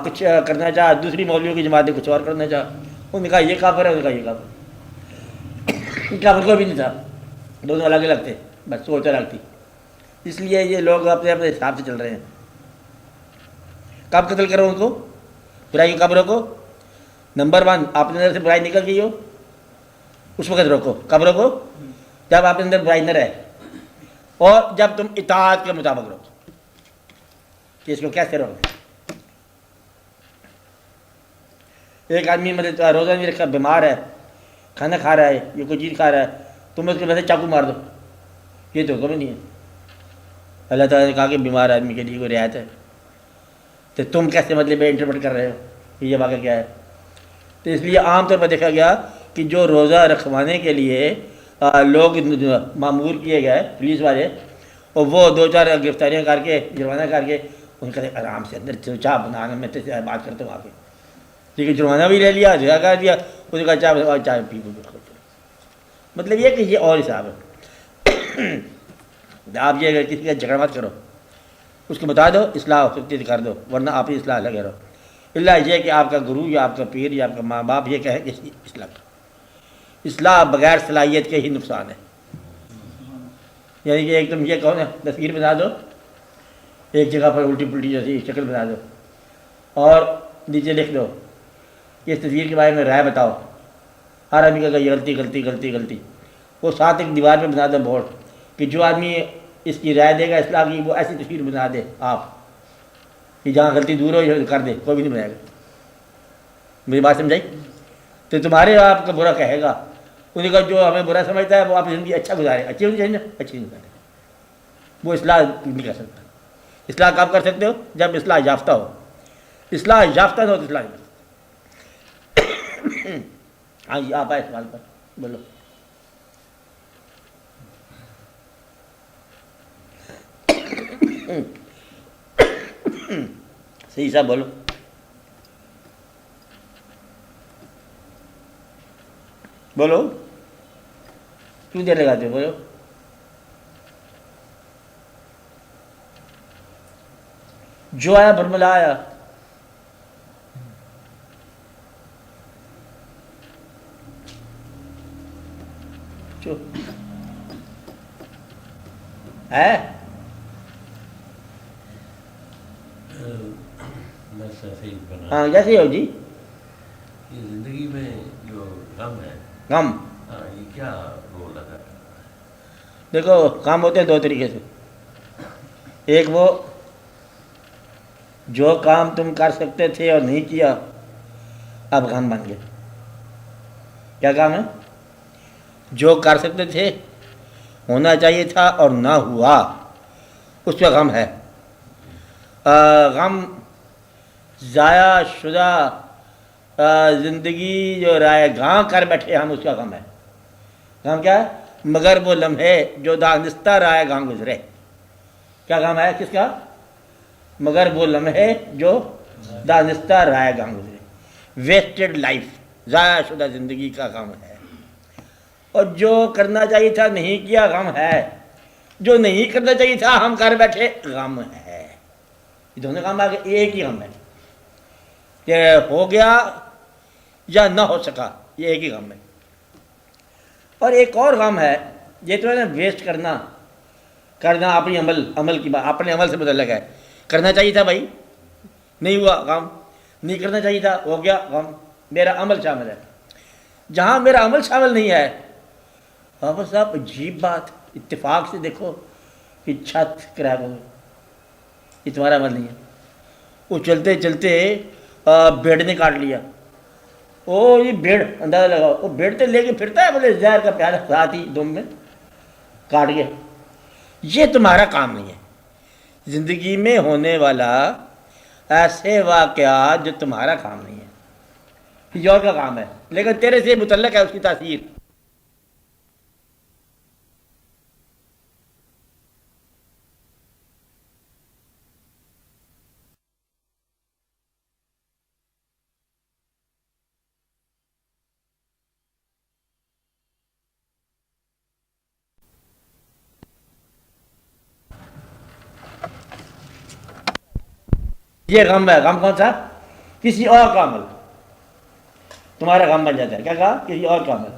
C: کچھ کرنا چاہا، دوسری مولویوں کی جماعت نے کچھ اور کرنا چاہا. انہوں نے کہا یہ کافر ہے، انہوں نے کہا یہ کافر. کافر کوئی بھی نہیں تھا، دونوں الگ الگ تھے، بس سوچ الگ تھی. اس لیے یہ لوگ اپنے اپنے حساب سے چل رہے ہیں. کب قتل کرو ان کو؟ برائی کی کب روکو؟ نمبر 1 آپ کے اندر سے برائی نکل گئی ہو اس وقت روکو. کب روکو؟ جب آپ کے اندر برائی نہ رہے اور جب تم اطاعت کے مطابق روکو. کہ اس کو کیسے روکو؟ ایک آدمی مطلب روزہ نہیں رکھا، بیمار ہے، کھانا کھا رہا ہے، یہ کوئی چیز کھا رہا ہے، تم اس کے ویسے چاقو مار دو، یہ تو حکم نہیں ہے. اللہ تعالیٰ نے کہا کہ بیمار آدمی کے لیے کوئی رعایت ہے، تو تم کیسے مطلب انٹرپریٹ کر رہے ہو کہ یہ واقعہ کیا ہے؟ تو اس لیے عام طور پر دیکھا گیا کہ جو روزہ رکھوانے کے لیے لوگ معمور کیے گئے پولیس والے، اور وہ 2-4 گرفتاریاں کر کے جرمانہ کر کے ان کا آرام سے اندر چاہ بنانا، میں تو بات کرتا ہوں آ کے، ٹھیک ہے، جرمانہ بھی لے لیا، جگہ کر دیا، اس کا چائے پی کو. مطلب یہ کہ یہ اور حساب ہے. آپ یہ اگر کسی کا جھگڑا مت کرو، اس کو بتا دو اصلاح ہو سکتی ہے کر دو، ورنہ آپ ہی اصلاح لگے رہو. اللہ یہ کہ آپ کا گرو یا آپ کا پیر یا آپ کا ماں باپ یہ کہے کہ اصلاح کرو. اصلاح بغیر صلاحیت کے ہی نقصان ہے. یعنی کہ ایک تم یہ کہو نا تصویر بنا دو ایک جگہ پر الٹی پلٹی جیسی شکل بنا دو اور نیچے لکھ دو اس تصویر کے بارے میں رائے بتاؤ، ہر آدمی کا یہ غلطی غلطی غلطی غلطی. وہ ساتھ ایک دیوار پہ بنا دو بورڈ کہ جو آدمی اس کی رائے دے گا اصلاح کی، وہ ایسی تصویر بنا دے آپ کہ جہاں غلطی دور ہو کر دے، کوئی بھی نہیں بنائے گا. میری بات سمجھائی؟ تو تمہارے آپ کا برا کہے گا، انہیں کا جو ہمیں برا سمجھتا ہے وہ آپ زندگی اچھا گزارے، اچھی ہونی چاہیے نا، اچھی نہیں گزارے. وہ اصلاح نہیں کر سکتا. اصلاح کب کر سکتے ہو؟ جب اصلاح یافتہ ہو. اصلاح یافتہ نہ ہو تو اصلاح نہیں کر سکتے. ہاں جی آپ آئے سوال پر بولو. صحیح صاحب بولو. بولو کیوں دیر لگاتے ہو؟ بولو. جو آیا برملا آیا. ہے ہاں جیسے ہی ہو جی.
F: یہ زندگی میں جو غم ہے،
C: غم
F: یہ کیا رول ادا کرتا ہے؟
C: دیکھو کام ہوتے ہیں 2 طریقے سے. ایک وہ جو کام تم کر سکتے تھے اور نہیں کیا اب غم بن گئے. کیا کام ہے؟ جو کر سکتے تھے، ہونا چاہیے تھا اور نہ ہوا، اس پہ غم ہے. غم ضائع شدہ زندگی جو رائے گاں کر بیٹھے ہم، اس کا غم ہے. غم کیا ہے؟ مگر وہ لمحے جو دانستہ رائے گاں گزرے. کیا کام ہے کس کا؟ مگر وہ لمحے جو دانستہ رائے گاں گزرے. ویسٹڈ لائف، ضائع شدہ زندگی کا غم ہے. اور جو کرنا چاہیے تھا نہیں کیا غم ہے، جو نہیں کرنا چاہیے تھا ہم کر بیٹھے غم ہے. یہ دونوں کام آگے ایک ہی غم ہے کہ ہو گیا یا نہ ہو سکا، یہ ایک ہی غم ہے. اور ایک اور غم ہے یہ تو ہے نا ویسٹ کرنا اپنی عمل کی بات، اپنے عمل سے متعلق ہے. کرنا چاہیے تھا بھائی، نہیں ہوا غم. نہیں کرنا چاہیے تھا، ہو گیا غم. میرا عمل شامل ہے. جہاں میرا عمل شامل نہیں ہے، حافظ صاحب عجیب بات، اتفاق سے دیکھو کہ چھت کریک ہو گئی، یہ تمہارا عمل نہیں ہے. وہ چلتے چلتے بھیڑ نے کاٹ لیا. او یہ بھیڑ، اندازہ لگاؤ، وہ بھیڑ تو لے کے پھرتا ہے بولے زہر کا پیالہ ساتھ ہی دم میں کاٹ گیا. یہ تمہارا کام نہیں ہے. زندگی میں ہونے والا ایسے واقعات جو تمہارا کام نہیں ہے، کسی اور کا کام ہے، لیکن تیرے سے متعلق ہے اس کی تاثیر. یہ غم ہے. غم کون سا؟ کسی اور کا عمل. تمہارا غم بن جاتا ہے. کیا کہا؟ کسی اور کا عمل.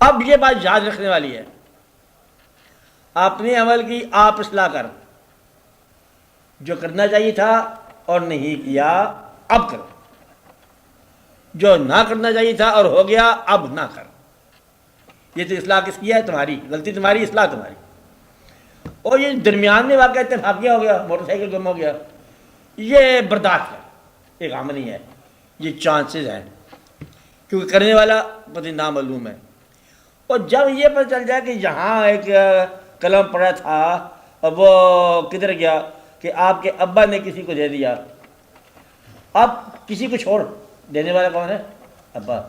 C: اب یہ بات یاد رکھنے والی ہے، اپنے عمل کی آپ اصلاح کر. جو کرنا چاہیے تھا اور نہیں کیا اب کرو. جو نہ کرنا چاہیے تھا اور ہو گیا اب نہ کر. یہ تو اصلاح کس کی ہے؟ تمہاری. غلطی تمہاری، اصلاح تمہاری. اور یہ درمیان میں واقعہ اتفاقیہ ہو گیا، موٹر سائیکل گم ہو گیا، یہ برداشت ہے، ایک عمل نہیں ہے. یہ چانسز ہیں کیونکہ کرنے والا پتہ نامعلوم ہے. اور جب یہ پتہ چل جائے کہ یہاں ایک قلم پڑا تھا اور وہ کدھر گیا کہ آپ کے ابا نے کسی کو دے دیا، اب کسی کو چھوڑ، دینے والا کون ہے؟ ابا.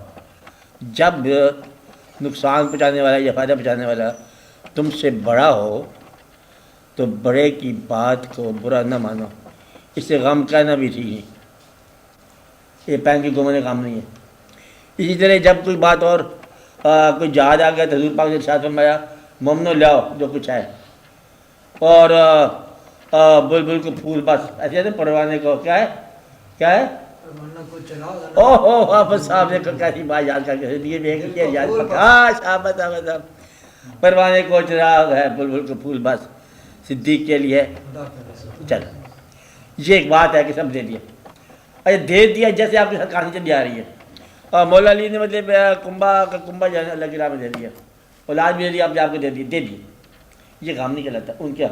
C: جب نقصان پہنچانے والا یا فائدہ پہنچانے والا تم سے بڑا ہو تو بڑے کی بات کو برا نہ مانو. اس سے غم کہنا بھی ٹھیک نہیں، یہ پین کی گھومنے کام نہیں ہے. اسی طرح جب کوئی بات اور کوئی جہاز آ گیا تو حضور پاک نے ارشاد فرمایا مومنو لاؤ جو کچھ ہے، اور بلبل کو پھول بس ایسے پروانے کو کیا ہے او ہو حافظ صاحب نے کیسی بات یاد کر کے دیے. پروانے کو چراغ ہے، بلبل کو پھول بس، صدیق کے لیے چل. یہ ایک بات ہے کہ سب دے دیا. اچھا دے دیا جیسے آپ کے ساتھ کہانی چلی آ رہی ہے. اور مولا علی نے مطلب کنبا جو ہے اللہ کی راہ میں دے دیا، اولاد بھی دے دیا، آپ کو دے دی. یہ کام نہیں کہلاتا. ان کے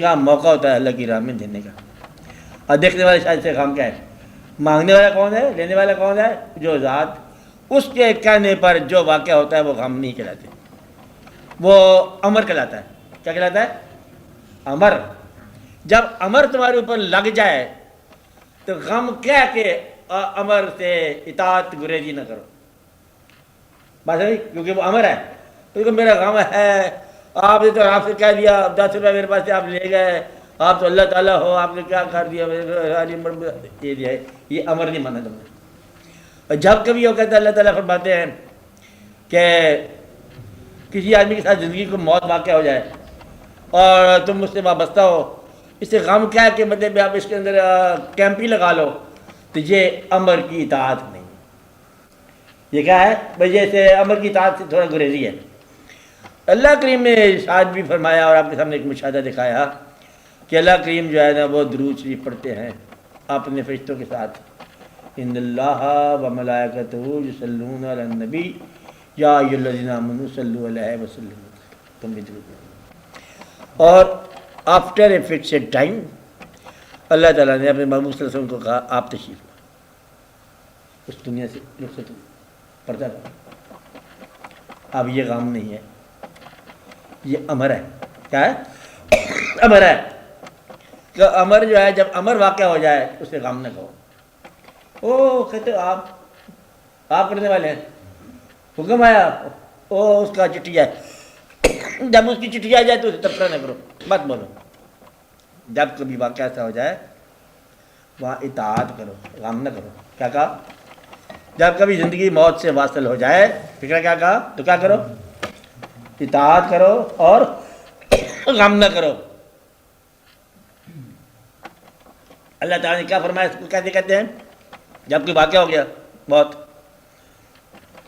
C: ہاں موقع ہوتا ہے اللہ کی راہ میں دینے کا. اور دیکھنے والے شاید سے کام کیا ہے؟ مانگنے والا کون ہے؟ لینے والا کون ہے؟ جو ذات. اس کے کہنے پر جو واقعہ ہوتا ہے وہ غم نہیں کہلاتے، وہ امر کہلاتا ہے. کیا کہلاتا ہے؟ امر. جب امر تمہارے اوپر لگ جائے تو غم کہہ کے امر سے اطاعت گریزی نہ کرو. بات ہے کیونکہ وہ امر ہے. کیونکہ میرا غم ہے، آپ نے تو آپ سے کہہ دیا 10 روپے میرے پاس سے آپ لے گئے، آپ تو اللہ تعالیٰ ہو، آپ نے کیا کر دیا، یہ امر نہیں مانا تم نے. اور جب کبھی وہ کہتا ہے اللہ تعالیٰ فرماتے ہیں کہ کسی آدمی کے ساتھ زندگی کو موت واقع ہو جائے اور تم اس سے وابستہ ہو، اس سے غم کیا ہے کہ مطلب آپ اس کے اندر کیمپ ہی لگا لو، تو یہ امر کی اطاعت نہیں. یہ کیا ہے بھائی؟ جیسے امر کی اطاعت سے تھوڑا گریزی ہے. اللہ کریم نے ارشاد بھی فرمایا اور آپ کے سامنے ایک مشاہدہ دکھایا کہ اللہ کریم جو ہے نا وہ درود شریف پڑھتے ہیں اپنے فرشتوں کے ساتھ. ان اللہ و ملائکتہ یصلون علی النبی یا ایھا الذین آمنوا صلوا علیہ وسلم. تم بھی درود پڑھو. اور آفٹر اے فکسڈ ٹائم اللہ تعالیٰ نے اپنے محبوب صلی اللہ علیہ وسلم کو کہا آپ تشریف اس دنیا سے رخصت پردہ کرو. اب یہ غم نہیں ہے، یہ امر ہے. کیا ہے؟ امر ہے. کہ امر جو ہے جب امر واقع ہو جائے اسے غم نہ کہو. او کہتے آپ کرنے والے ہیں، حکم آیا وہ اس کا چٹھی ہے، جب اس کی چٹھی آ جائے تو اسے تبصرہ نہ کرو، مت بولو۔ جب کبھی واقعہ ایسا ہو جائے وہاں اطاعت کرو، غم نہ کرو۔ کیا کہا؟ جب کبھی زندگی موت سے واصل ہو جائے، فکر کیا کہا؟ تو کیا کرو؟ اطاعت کرو اور غم نہ کرو۔ اللہ تعالیٰ نے کیا فرمایا اس کو کیسے کہتے ہیں؟ جب کوئی واقعہ ہو گیا بہت،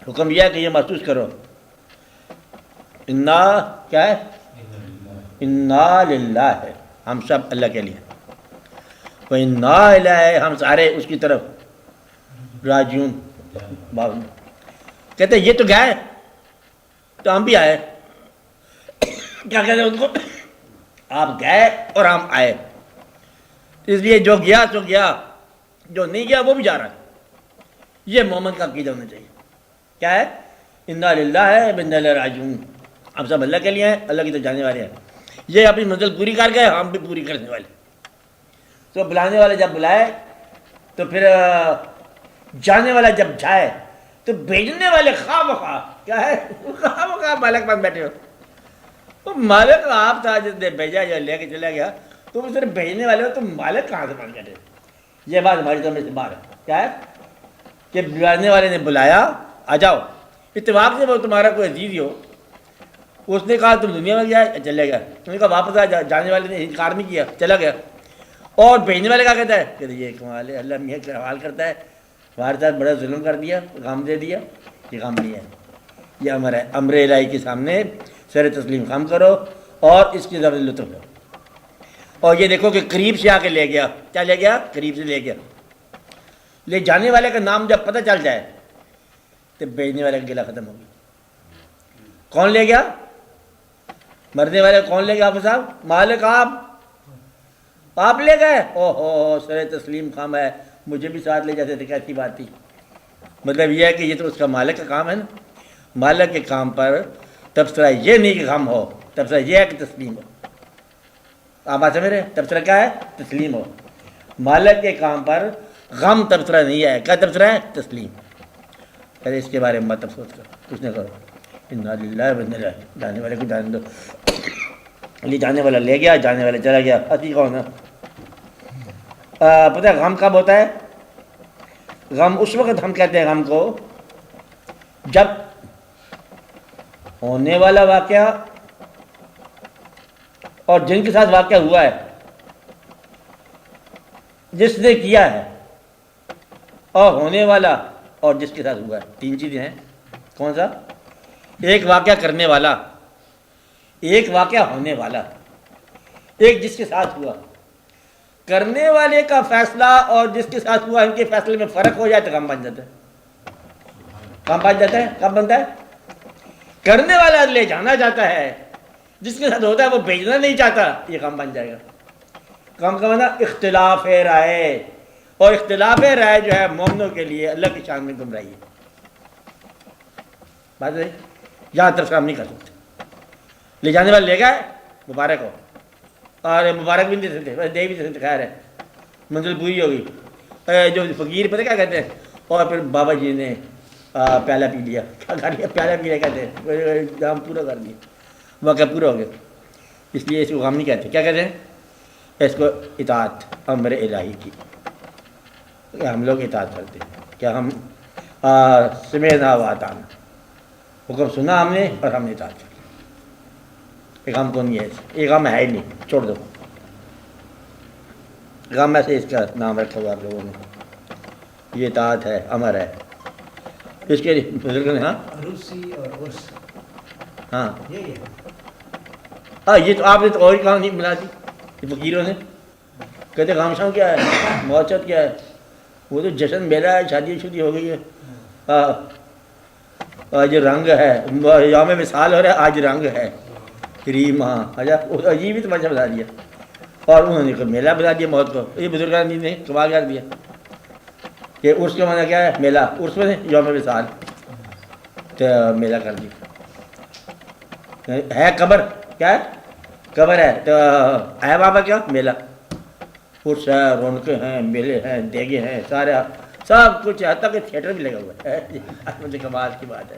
C: حکم یہ ہے کہ یہ محسوس کرو، انا کیا ہے؟ انا للہ ہے، ہم سب اللہ کے لیے، وَإِنَّا إِلَيْهِ، ہم سارے اس کی طرف راجعون۔ کہتے ہیں یہ تو گئے تو ہم بھی آئے۔ کیا کہتے ہیں ان کو؟ آپ گئے اور ہم آئے، اس لیے جو گیا تو گیا، جو نہیں گیا وہ بھی جا رہا ہے۔ یہ مومن کا عقیدہ ہونا چاہیے۔ کیا ہے؟ انا للہ ہے وَإِنَّا إِلَيْهِ راجعون، ہم سب اللہ کے لیے ہیں، اللہ کی طرف جانے والے ہیں۔ یہ اپنی منزل پوری کر گئے، ہم بھی پوری کرنے والے۔ تو بلانے والے جب بلائے تو پھر جانے والا جب جائے تو بھیجنے والے خواہ مخواہ کیا ہے؟ خواہ مخواہ مالک بن بیٹھے ہو۔ تو مالک آپ تھا جس نے بھیجا یا لے کے چلا گیا، تم صرف بھیجنے والے ہو، تم مالک کہاں سے بن بیٹھے؟ یہ بات ہماری سمجھ سے باہر ہے۔ کیا ہے کہ بلانے والے نے بلایا، آ جاؤ، اتفاق سے وہ تمہارا کوئی عزیز ہی ہو، اس نے کہا تم دنیا میں گیا، چلے گیا، انہوں نے کہا واپس آ، جانے والے نے انکار نہیں کیا، چلا گیا۔ اور بھیجنے والے کیا کہتا ہے کہ یہ کمال ہے، اللہ میاں کا حوال کرتا ہے، ہمارے ساتھ بڑا ظلم کر دیا، غم دے دیا۔ یہ غم نہیں ہے، یہ امر ہے۔ امر الہی کے سامنے سر تسلیم خم کرو اور اس کی ضرور لطف لو۔ اور یہ دیکھو کہ قریب سے آ کے لے گیا، کیا لے گیا؟ قریب سے لے گیا۔ لے جانے والے کا نام جب پتہ چل جائے تو بھیجنے والے کا گلہ ختم ہو گیا۔ کون لے گیا؟ مرنے والے کون لے گیا؟ آپ صاحب مالک، آپ لے گئے؟ او ہو سر تسلیم خم ہے، مجھے بھی ساتھ لے جاتے تھے، کیسی بات تھی۔ مطلب یہ ہے کہ یہ تو اس کا مالک کا کام ہے نا۔ مالک کے کام پر تبصرہ یہ نہیں کہ غم ہو، تبصرہ یہ ہے کہ تسلیم ہو۔ آپ بات سمجھ رہے ہیں؟ تبصرہ کیا ہے؟ تسلیم ہو۔ مالک کے کام پر غم تبصرہ نہیں ہے، کیا تبصرہ ہے؟ تسلیم۔ پہلے اس کے بارے میں مت افسوس کرو، کچھ نہ کرو۔ انا للہ و انا الیہ، جانے والے کو جانے دو۔ یہ جانے والا لے گیا، جانے والا چلا گیا، اسی کون ہے؟ پتہ ہے غم کب ہوتا ہے؟ غم اس وقت ہم کہتے ہیں غم کو جب ہونے والا واقعہ اور جن کے ساتھ واقعہ ہوا ہے، جس نے کیا ہے، اور ہونے والا اور جس کے ساتھ ہوا ہے، تین چیزیں ہیں۔ کون سا؟ ایک واقعہ کرنے والا، ایک واقعہ ہونے والا، ایک جس کے ساتھ ہوا۔ کرنے والے کا فیصلہ اور جس کے ساتھ ہوا، ان کے فیصلے میں فرق ہو جائے تو غم بن جاتا ہے۔ غم بن جاتا ہے، کب بنتا ہے؟ کرنے والا لے جانا چاہتا ہے، جس کے ساتھ ہوتا ہے وہ بھیجنا نہیں چاہتا، یہ غم بن جائے گا۔ غم کا مطلب اختلاف رائے، اور اختلاف رائے جو ہے مومنوں کے لیے اللہ کی شان میں گمراہی ہے۔ بات ہے، یہاں تبصرہ ہم نہیں کر سکتے۔ لے جانے والے لے گئے، مبارک ہو، اور مبارک بھی نہیں دے سکتے، دے بھی نہیں سکتے، خیر ہے، منزل پوری ہوگی۔ جو فقیر پتہ کیا کہتے ہیں؟ اور پھر بابا جی نے پیالہ پی لیا، کیا کر لیا؟ پیالہ پی لیا کہتے ہیں، کام پورا کر لیا، واقعہ پورا ہو گیا۔ اس لیے اس کو غم نہیں کہتے، کیا کہتے ہیں؟ اس کو اطاعت امر الہی کی، ہم لوگ اطاعت کرتے ہیں۔ کیا ہم سمعنا واطعنا، حکم سنا ہم نے اور ہم نے اطاعت کی۔ ایک غم کو نہیں ہے، ایک غم ہے ہی نہیں، چھوڑ دو غم، ایسے اس کا نام رکھا ہوا آپ لوگوں نے۔ یہ اطاعت ہے، امر ہے۔ اس کے لیے بزرگوں نے
A: روسی اور عرس،
C: ہاں
A: یہی ہے۔
C: یہ تو آپ نے تو اور ہی کام نہیں بنا دی، یہ فقیروں نے کہتے غم شام کیا ہے، معاشرت کیا ہے، وہ تو جشن میلہ ہے، شادی شدی ہو گئی ہے۔ آج رنگ ہے، یوم وصال ہو رہا ہے، آج رنگ ہے، کریم، ہاں عجیب ہی تماشا بتا دیا۔ اور انہوں نے میلہ بتا دیا موت کو۔ یہ بزرگان نے کمال کر دیا کہ عرس کا معنی کیا ہے؟ میلہ، عرس میں یوم وصال، تو میلہ کر دیا۔ ہے قبر، کیا ہے؟ قبر ہے، تو ہے بابا کیا؟ میلہ، عرس ہے، رونقیں ہیں، میلے ہیں، دیگے ہیں، سارے سب کچھ، حتیٰ کہ تھیٹر بھی لگا ہوا ہے۔ مجھے کمال کی بات ہے۔